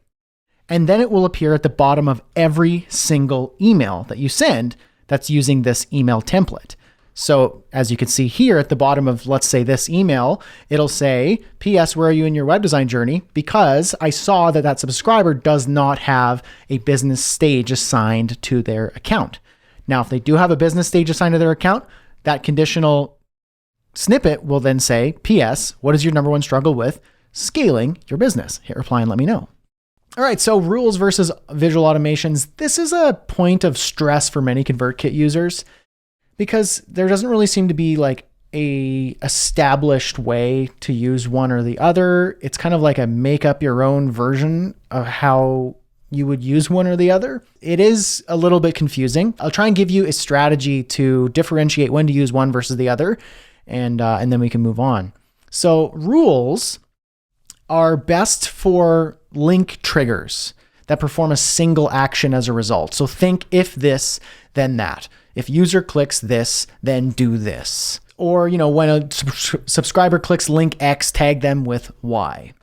And then it will appear at the bottom of every single email that you send that's using this email template. So as you can see here at the bottom of, let's say, this email, it'll say, PS, where are you in your web design journey? Because I saw that that subscriber does not have a business stage assigned to their account. Now, if they do have a business stage assigned to their account, that conditional snippet will then say, PS, what is your number one struggle with scaling your business? Hit reply and let me know. All right, so rules versus visual automations. This is a point of stress for many ConvertKit users, because there doesn't really seem to be like a established way to use one or the other. It's kind of like a make up your own version of how you would use one or the other. It is a little bit confusing. I'll try and give you a strategy to differentiate when to use one versus the other, and then we can move on. So rules are best for link triggers that perform a single action as a result. So think if this, then that. If user clicks this, then do this. Or, when a subscriber clicks link X, tag them with Y.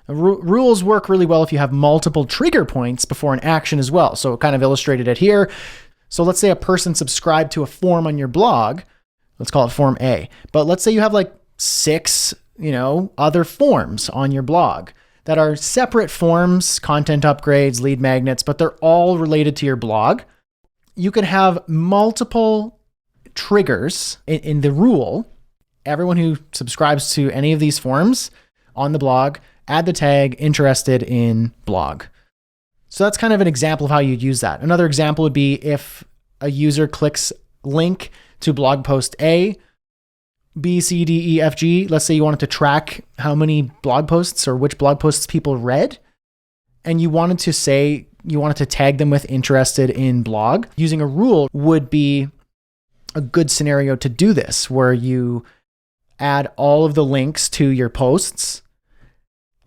Rules work really well if you have multiple trigger points before an action as well. So it kind of illustrated it here. So let's say a person subscribed to a form on your blog. Let's call it form A. But let's say you have like 6, other forms on your blog. that are separate forms, content upgrades, lead magnets, but they're all related to your blog. You can have multiple triggers in the rule. Everyone who subscribes to any of these forms on the blog, add the tag interested in blog. So that's kind of an example of how you'd use that. Another example would be if a user clicks link to blog post A, B, C, D, E, F, G. Let's say you wanted to track how many blog posts or which blog posts people read, and you wanted to tag them with interested in blog. Using a rule would be a good scenario to do this, where you add all of the links to your posts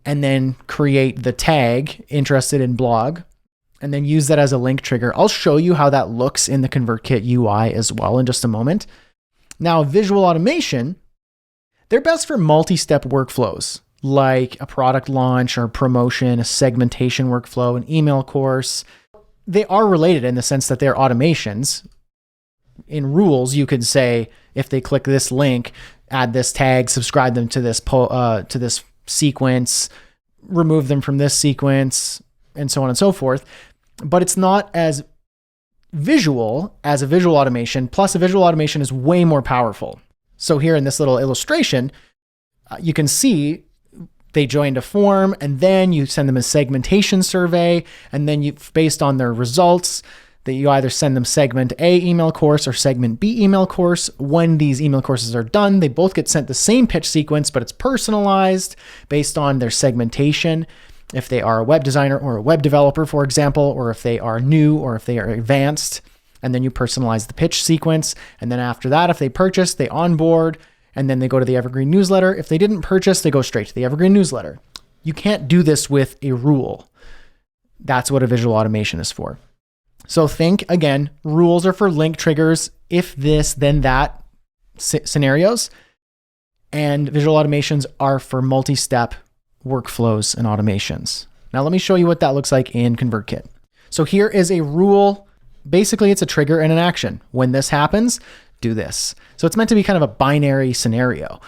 and then create the tag interested in blog and then use that as a link trigger. I'll show you how that looks in the ConvertKit UI as well in just a moment. Now, visual automation, they're best for multi-step workflows like a product launch or promotion, a segmentation workflow, an email course. They are related in the sense that they're automations. In rules, you could say, if they click this link, add this tag, subscribe them to this sequence, remove them from this sequence, and so on and so forth. But it's not as visual as a visual automation, plus a visual automation is way more powerful. So here in this little illustration, you can see they joined a form, and then you send them a segmentation survey, and then you, based on their results, that you either send them segment A email course or segment B email course. When these email courses are done, they both get sent the same pitch sequence, but it's personalized based on their segmentation. If they are a web designer or a web developer, for example, or if they are new or if they are advanced, and then you personalize the pitch sequence. And then after that, if they purchase, they onboard, and then they go to the Evergreen newsletter. If they didn't purchase, they go straight to the Evergreen newsletter. You can't do this with a rule. That's what a visual automation is for. So think again, rules are for link triggers, if this, then that scenarios, and visual automations are for multi-step workflows and automations. Now let me show you what that looks like in ConvertKit. So here is a rule. Basically, it's a trigger and an action. When this happens, do this. So it's meant to be kind of a binary scenario.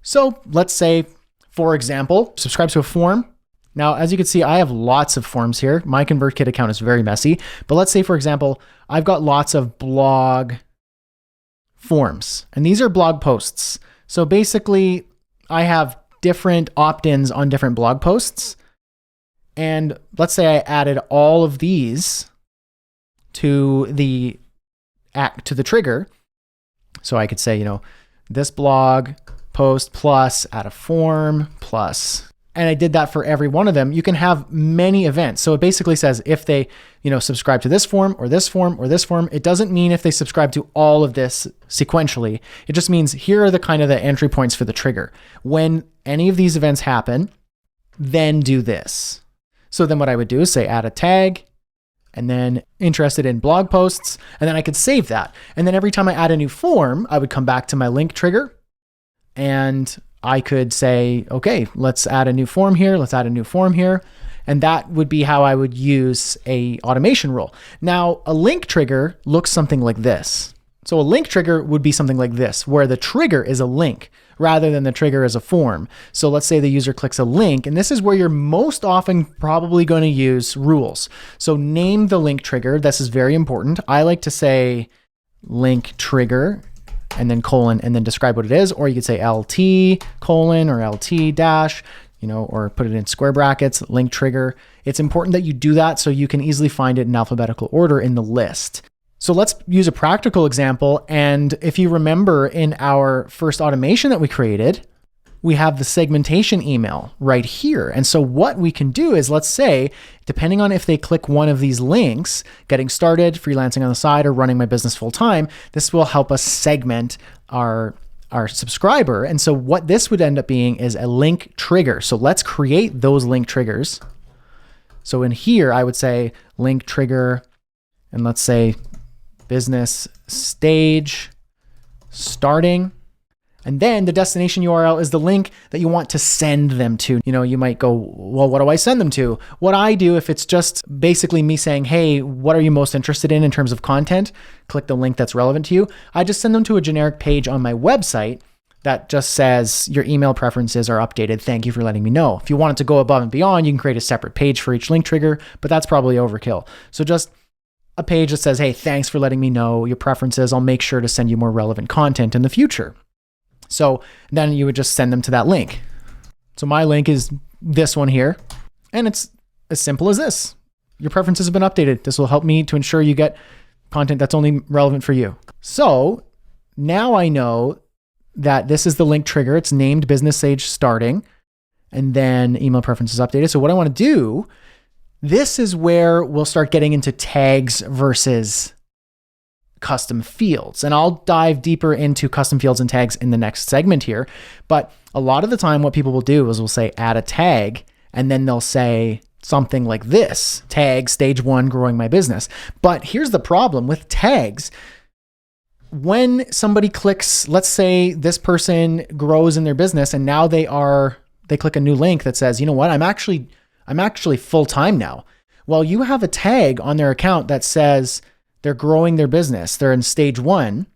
So let's say, for example, subscribe to a form. Now, as you can see, I have lots of forms here. My ConvertKit account is very messy, but let's say, for example, I've got lots of blog forms, and these are blog posts. So basically, I have different opt-ins on different blog posts. And let's say I added all of these to the trigger. So I could say, this blog post plus add a form plus, and I did that for every one of them. You can have many events. So it basically says if they, subscribe to this form or this form or this form. It doesn't mean if they subscribe to all of this sequentially. It just means here are the kind of the entry points for the trigger. When any of these events happen, then do this. So then what I would do is say add a tag and then interested in blog posts, and then I could save that. And then every time I add a new form, I would come back to my link trigger and I could say, okay, let's add a new form here. Let's add a new form here. And that would be how I would use a automation rule. Now, a link trigger looks something like this. So a link trigger would be something like this, where the trigger is a link rather than the trigger is a form. So let's say the user clicks a link, and this is where you're most often probably going to use rules. So name the link trigger. This is very important. I like to say link trigger and then colon, and then describe what it is. Or you could say LT colon or LT dash, or put it in square brackets, link trigger. It's important that you do that so you can easily find it in alphabetical order in the list. So let's use a practical example. And if you remember in our first automation that we created, we have the segmentation email right here. And so what we can do is, let's say, depending on if they click one of these links, getting started, freelancing on the side, or running my business full time, this will help us segment our subscriber. And so what this would end up being is a link trigger. So let's create those link triggers. So in here, I would say link trigger, and let's say business stage starting. And then the destination URL is the link that you want to send them to. You might go, well, what do I send them to? What I do, if it's just basically me saying, hey, what are you most interested in terms of content? Click the link that's relevant to you. I just send them to a generic page on my website that just says your email preferences are updated. Thank you for letting me know. If you want it to go above and beyond, you can create a separate page for each link trigger, but that's probably overkill. So just a page that says, hey, thanks for letting me know your preferences. I'll make sure to send you more relevant content in the future. So then you would just send them to that link. So my link is this one here, and it's as simple as this. Your preferences have been updated. This will help me to ensure you get content that's only relevant for you. So now I know that this is the link trigger. It's named business stage starting, and then email preferences updated. So what I want to do, this is where we'll start getting into tags versus custom fields. And I'll dive deeper into custom fields and tags in the next segment here. But a lot of the time what people will do is we'll say add a tag, and then they'll say something like this, tag stage 1, growing my business. But here's the problem with tags. When somebody clicks, let's say this person grows in their business and now they click a new link that says, you know what, I'm actually full-time now. Well, you have a tag on their account that says they're growing their business. They're in stage 1.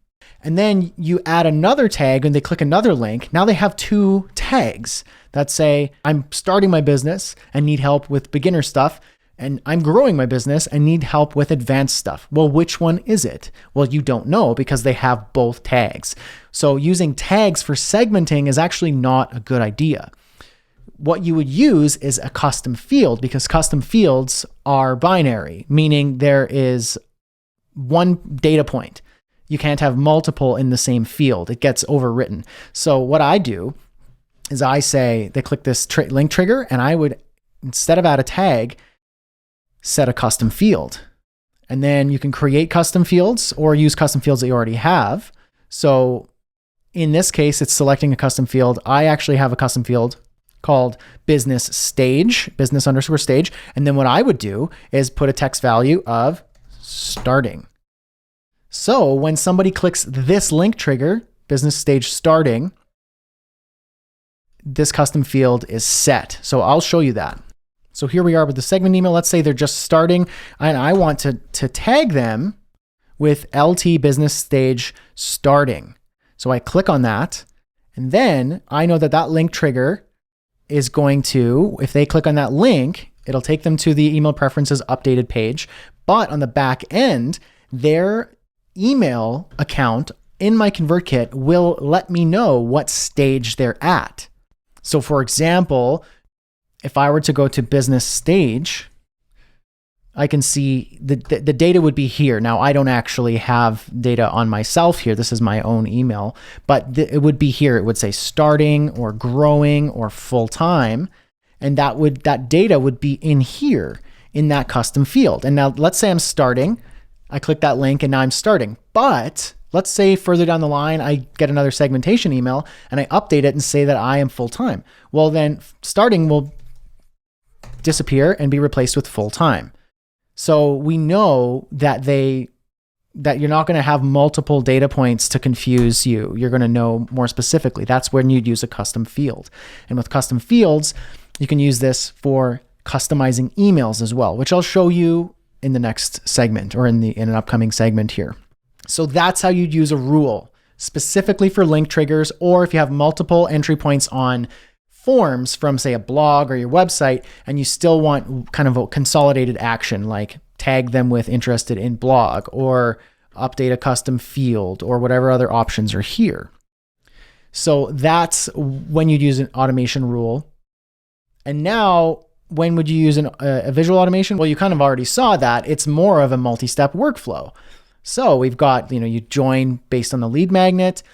And then you add another tag and they click another link. Now they have 2 tags that say, I'm starting my business and need help with beginner stuff. And I'm growing my business and need help with advanced stuff. Well, which one is it? Well, you don't know because they have both tags. So using tags for segmenting is actually not a good idea. What you would use is a custom field, because custom fields are binary, meaning there is one data point. You can't have multiple in the same field. It gets overwritten. So what I do is I say they click this link trigger, and I would, instead of add a tag, set a custom field. And then you can create custom fields or use custom fields that you already have. So in this case, it's selecting a custom field. I actually have a custom field called business stage, business_stage. And then what I would do is put a text value of starting. So when somebody clicks this link trigger, business stage starting, this custom field is set. So I'll show you that. So here we are with the segment email. Let's say they're just starting and I want to tag them with LT business stage starting. So I click on that, and then I know that that link trigger is going to, if they click on that link, it'll take them to the email preferences updated page. But on the back end, their email account in my ConvertKit will let me know what stage they're at. So for example, if I were to go to business stage, I can see the data would be here. Now, I don't actually have data on myself here. This is my own email, but it would be here. It would say starting or growing or full-time. And that data would be in here in that custom field. And now let's say I'm starting. I click that link and now I'm starting. But let's say further down the line, I get another segmentation email and I update it and say that I am full-time. Well, then starting will disappear and be replaced with full-time. So we know that you're not going to have multiple data points to confuse you. You're going to know more specifically. That's when you'd use a custom field. And with custom fields, you can use this for customizing emails as well, which I'll show you in the next segment or in an upcoming segment here. So that's how you'd use a rule specifically for link triggers, or if you have multiple entry points on forms from, say, a blog or your website, and you still want kind of a consolidated action, like tag them with interested in blog or update a custom field or whatever other options are here. So that's when you'd use an automation rule. And now, when would you use a visual automation? Well, you kind of already saw that. It's more of a multi-step workflow. So we've got, you join based on the lead magnet,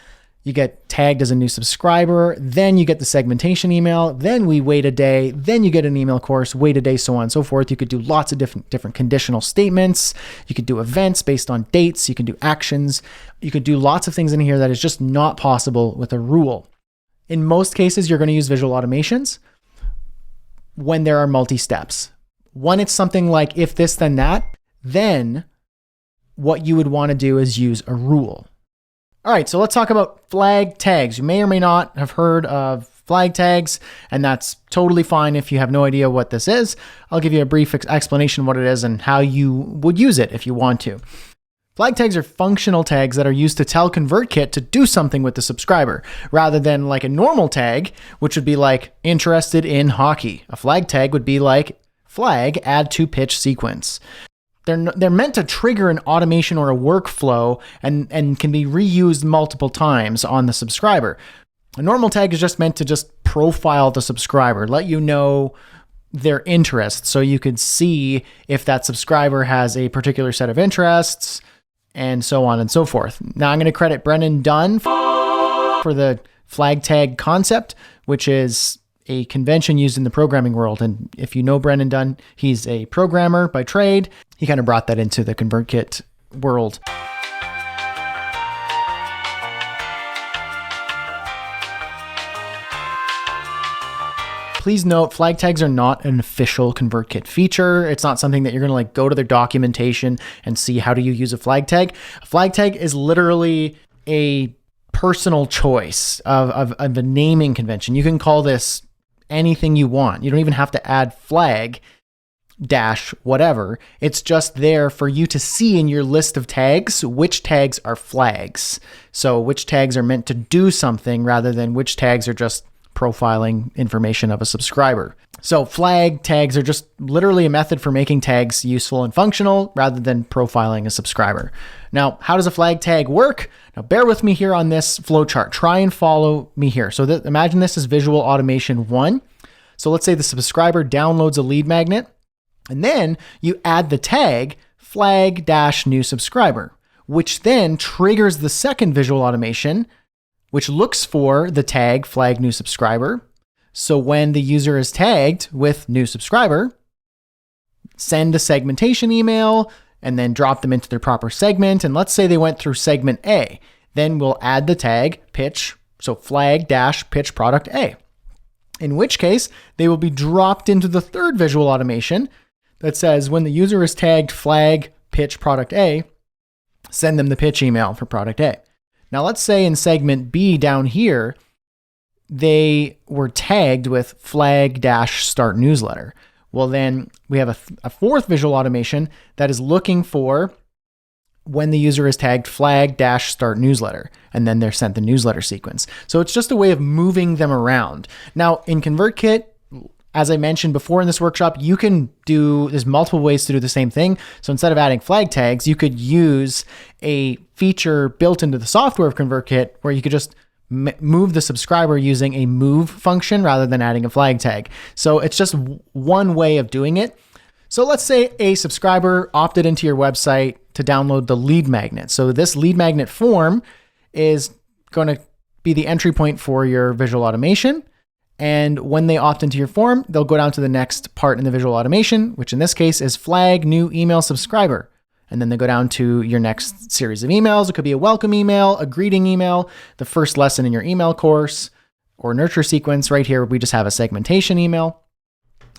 you get tagged as a new subscriber, then you get the segmentation email, then we wait a day, then you get an email course, wait a day, so on and so forth. You could do lots of different conditional statements. You could do events based on dates. You can do actions. You could do lots of things in here that is just not possible with a rule. In most cases, you're going to use visual automations when there are multi-steps. When it's something like if this, then that, then what you would want to do is use a rule. All right, so let's talk about flag tags. You may or may not have heard of flag tags, and that's totally fine if you have no idea what this is. I'll give you a brief explanation of what it is and how you would use it if you want to. Flag tags are functional tags that are used to tell ConvertKit to do something with the subscriber, rather than like a normal tag, which would be like interested in hockey. A flag tag would be like flag add to pitch sequence. They're meant to trigger an automation or a workflow and can be reused multiple times on the subscriber. A normal tag is just meant to just profile the subscriber, let you know their interests so you could see if that subscriber has a particular set of interests and so on and so forth. Now I'm going to credit Brennan Dunn for the flag tag concept, which is a convention used in the programming world. And if you know Brennan Dunn, he's a programmer by trade. He kind of brought that into the ConvertKit world. Please note, flag tags are not an official ConvertKit feature. It's not something that you're going to like go to their documentation and see how do you use a flag tag. A flag tag is literally a personal choice of a naming convention. You can call this anything you want. You don't even have to add flag dash whatever. It's just there for you to see in your list of tags which tags are flags. So which tags are meant to do something rather than which tags are just profiling information of a subscriber. So flag tags are just literally a method for making tags useful and functional rather than profiling a subscriber. Now, how does a flag tag work? Now, bear with me here on this flowchart. Try and follow me here. So imagine this is visual automation 1. So let's say the subscriber downloads a lead magnet, and then you add the tag flag dash new subscriber, which then triggers the second visual automation, which looks for the tag flag new subscriber. So when the user is tagged with new subscriber, send a segmentation email and then drop them into their proper segment. And let's say they went through segment A, then we'll add the tag pitch. So flag dash pitch product A, in which case they will be dropped into the third visual automation that says when the user is tagged flag pitch product A, send them the pitch email for product A. Now, let's say in segment B down here, they were tagged with flag dash start newsletter. Well, then we have a fourth visual automation that is looking for when the user is tagged flag dash start newsletter, and then they're sent the newsletter sequence. So it's just a way of moving them around. Now, in ConvertKit, as I mentioned before in this workshop, there's multiple ways to do the same thing. So instead of adding flag tags, you could use a feature built into the software of ConvertKit where you could just move the subscriber using a move function rather than adding a flag tag. So it's just one way of doing it. So let's say a subscriber opted into your website to download the lead magnet. So this lead magnet form is going to be the entry point for your visual automation. And when they opt into your form, they'll go down to the next part in the visual automation, which in this case is flag new email subscriber. And then they go down to your next series of emails. It could be a welcome email, a greeting email, the first lesson in your email course, or nurture sequence. Right here, we just have a segmentation email.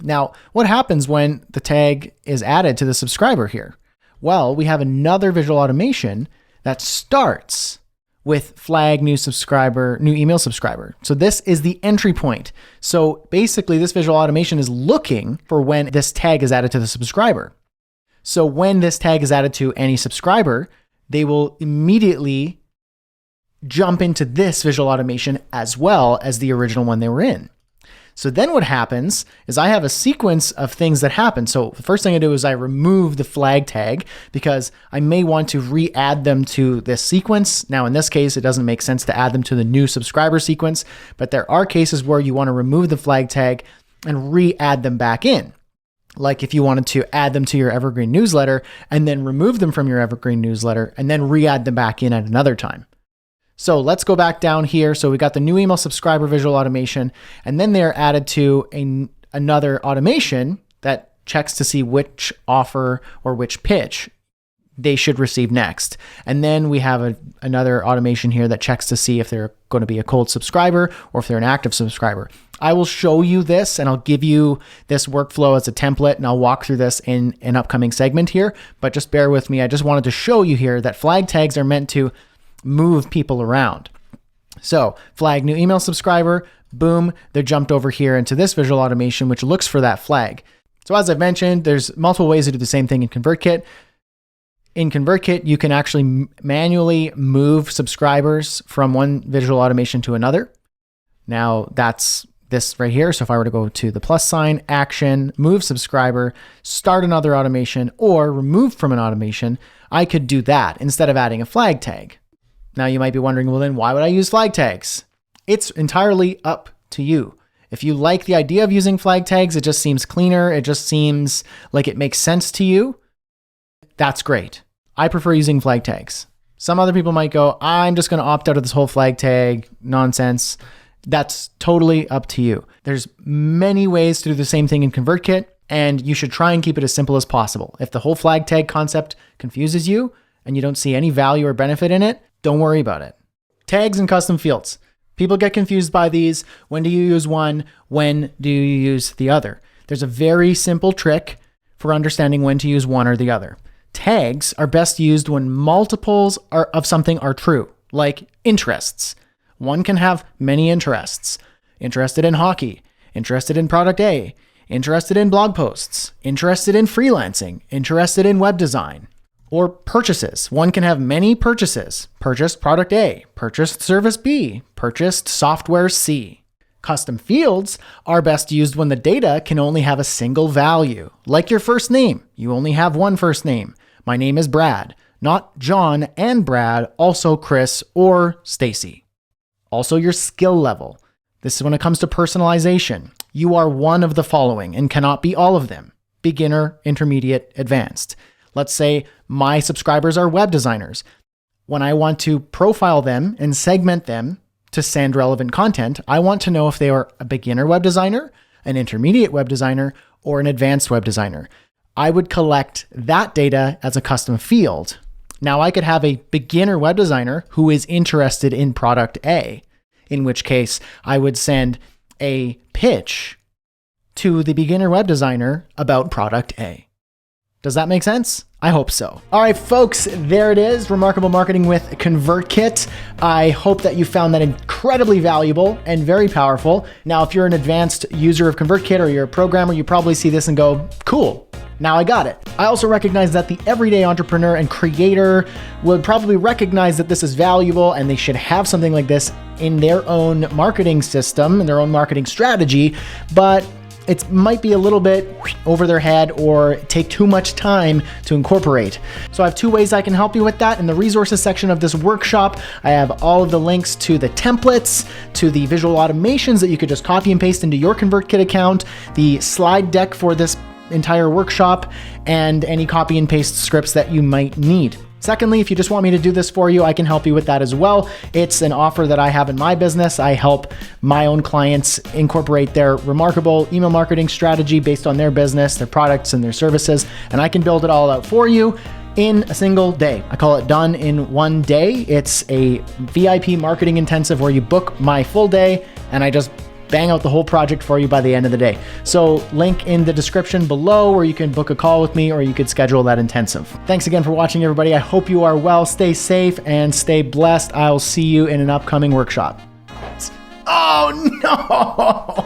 Now, what happens when the tag is added to the subscriber here? Well, we have another visual automation that starts with flag new email subscriber. So this is the entry point. So basically this visual automation is looking for when this tag is added to the subscriber. So when this tag is added to any subscriber, they will immediately jump into this visual automation as well as the original one they were in. So then what happens is I have a sequence of things that happen. So the first thing I do is I remove the flag tag because I may want to re-add them to this sequence. Now, in this case, it doesn't make sense to add them to the new subscriber sequence, but there are cases where you want to remove the flag tag and re-add them back in. Like if you wanted to add them to your evergreen newsletter and then remove them from your evergreen newsletter and then re-add them back in at another time. So let's go back down here. So we got the new email subscriber visual automation, and then they're added to another automation that checks to see which offer or which pitch they should receive next. And then we have another automation here that checks to see if they're going to be a cold subscriber or if they're an active subscriber. I will show you this and I'll give you this workflow as a template, and I'll walk through this in an upcoming segment here, but just bear with me. I just wanted to show you here that flag tags are meant to move people around. So flag new email subscriber, boom, they're jumped over here into this visual automation, which looks for that flag. So as I've mentioned, there's multiple ways to do the same thing in ConvertKit. In ConvertKit, you can actually manually move subscribers from one visual automation to another. Now that's this right here. So if I were to go to the plus sign, action, move subscriber, start another automation, or remove from an automation, I could do that instead of adding a flag tag. Now you might be wondering, well then why would I use flag tags? It's entirely up to you. If you like the idea of using flag tags, it just seems cleaner. It just seems like it makes sense to you. That's great. I prefer using flag tags. Some other people might go, I'm just going to opt out of this whole flag tag nonsense. That's totally up to you. There's many ways to do the same thing in ConvertKit, and you should try and keep it as simple as possible. If the whole flag tag concept confuses you and you don't see any value or benefit in it, don't worry about it. Tags and custom fields. People get confused by these. When do you use one? When do you use the other? There's a very simple trick for understanding when to use one or the other. Tags are best used when multiples of something are true, like interests. One can have many interests. Interested in hockey, interested in product A, interested in blog posts, interested in freelancing, interested in web design. Or purchases. One can have many purchases. Purchased product A, purchased service B, purchased software C. Custom fields are best used when the data can only have a single value. Like your first name. You only have one first name. My name is Brad, not John and Brad, also Chris or Stacy. Also your skill level. This is when it comes to personalization. You are one of the following and cannot be all of them. Beginner, intermediate, advanced. Let's say my subscribers are web designers. When I want to profile them and segment them to send relevant content, I want to know if they are a beginner web designer, an intermediate web designer, or an advanced web designer. I would collect that data as a custom field. Now I could have a beginner web designer who is interested in product A, in which case I would send a pitch to the beginner web designer about product A. Does that make sense? I hope so. All right, folks, there it is. Remarkable Marketing with ConvertKit. I hope that you found that incredibly valuable and very powerful. Now, if you're an advanced user of ConvertKit or you're a programmer, you probably see this and go, cool, now I got it. I also recognize that the everyday entrepreneur and creator would probably recognize that this is valuable and they should have something like this in their own marketing system and their own marketing strategy, but it might be a little bit over their head or take too much time to incorporate. So I have two ways I can help you with that. In the resources section of this workshop, I have all of the links to the templates, to the visual automations that you could just copy and paste into your ConvertKit account, the slide deck for this entire workshop, and any copy and paste scripts that you might need. Secondly, if you just want me to do this for you, I can help you with that as well. It's an offer that I have in my business. I help my own clients incorporate their remarkable email marketing strategy based on their business, their products, and their services, and I can build it all out for you in a single day. I call it Done in One Day. It's a VIP marketing intensive where you book my full day, and I just bang out the whole project for you by the end of the day. So link in the description below where you can book a call with me or you could schedule that intensive. Thanks again for watching, everybody. I hope you are well, stay safe, and stay blessed. I'll see you in an upcoming workshop. Oh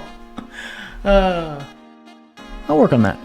no! I'll work on that.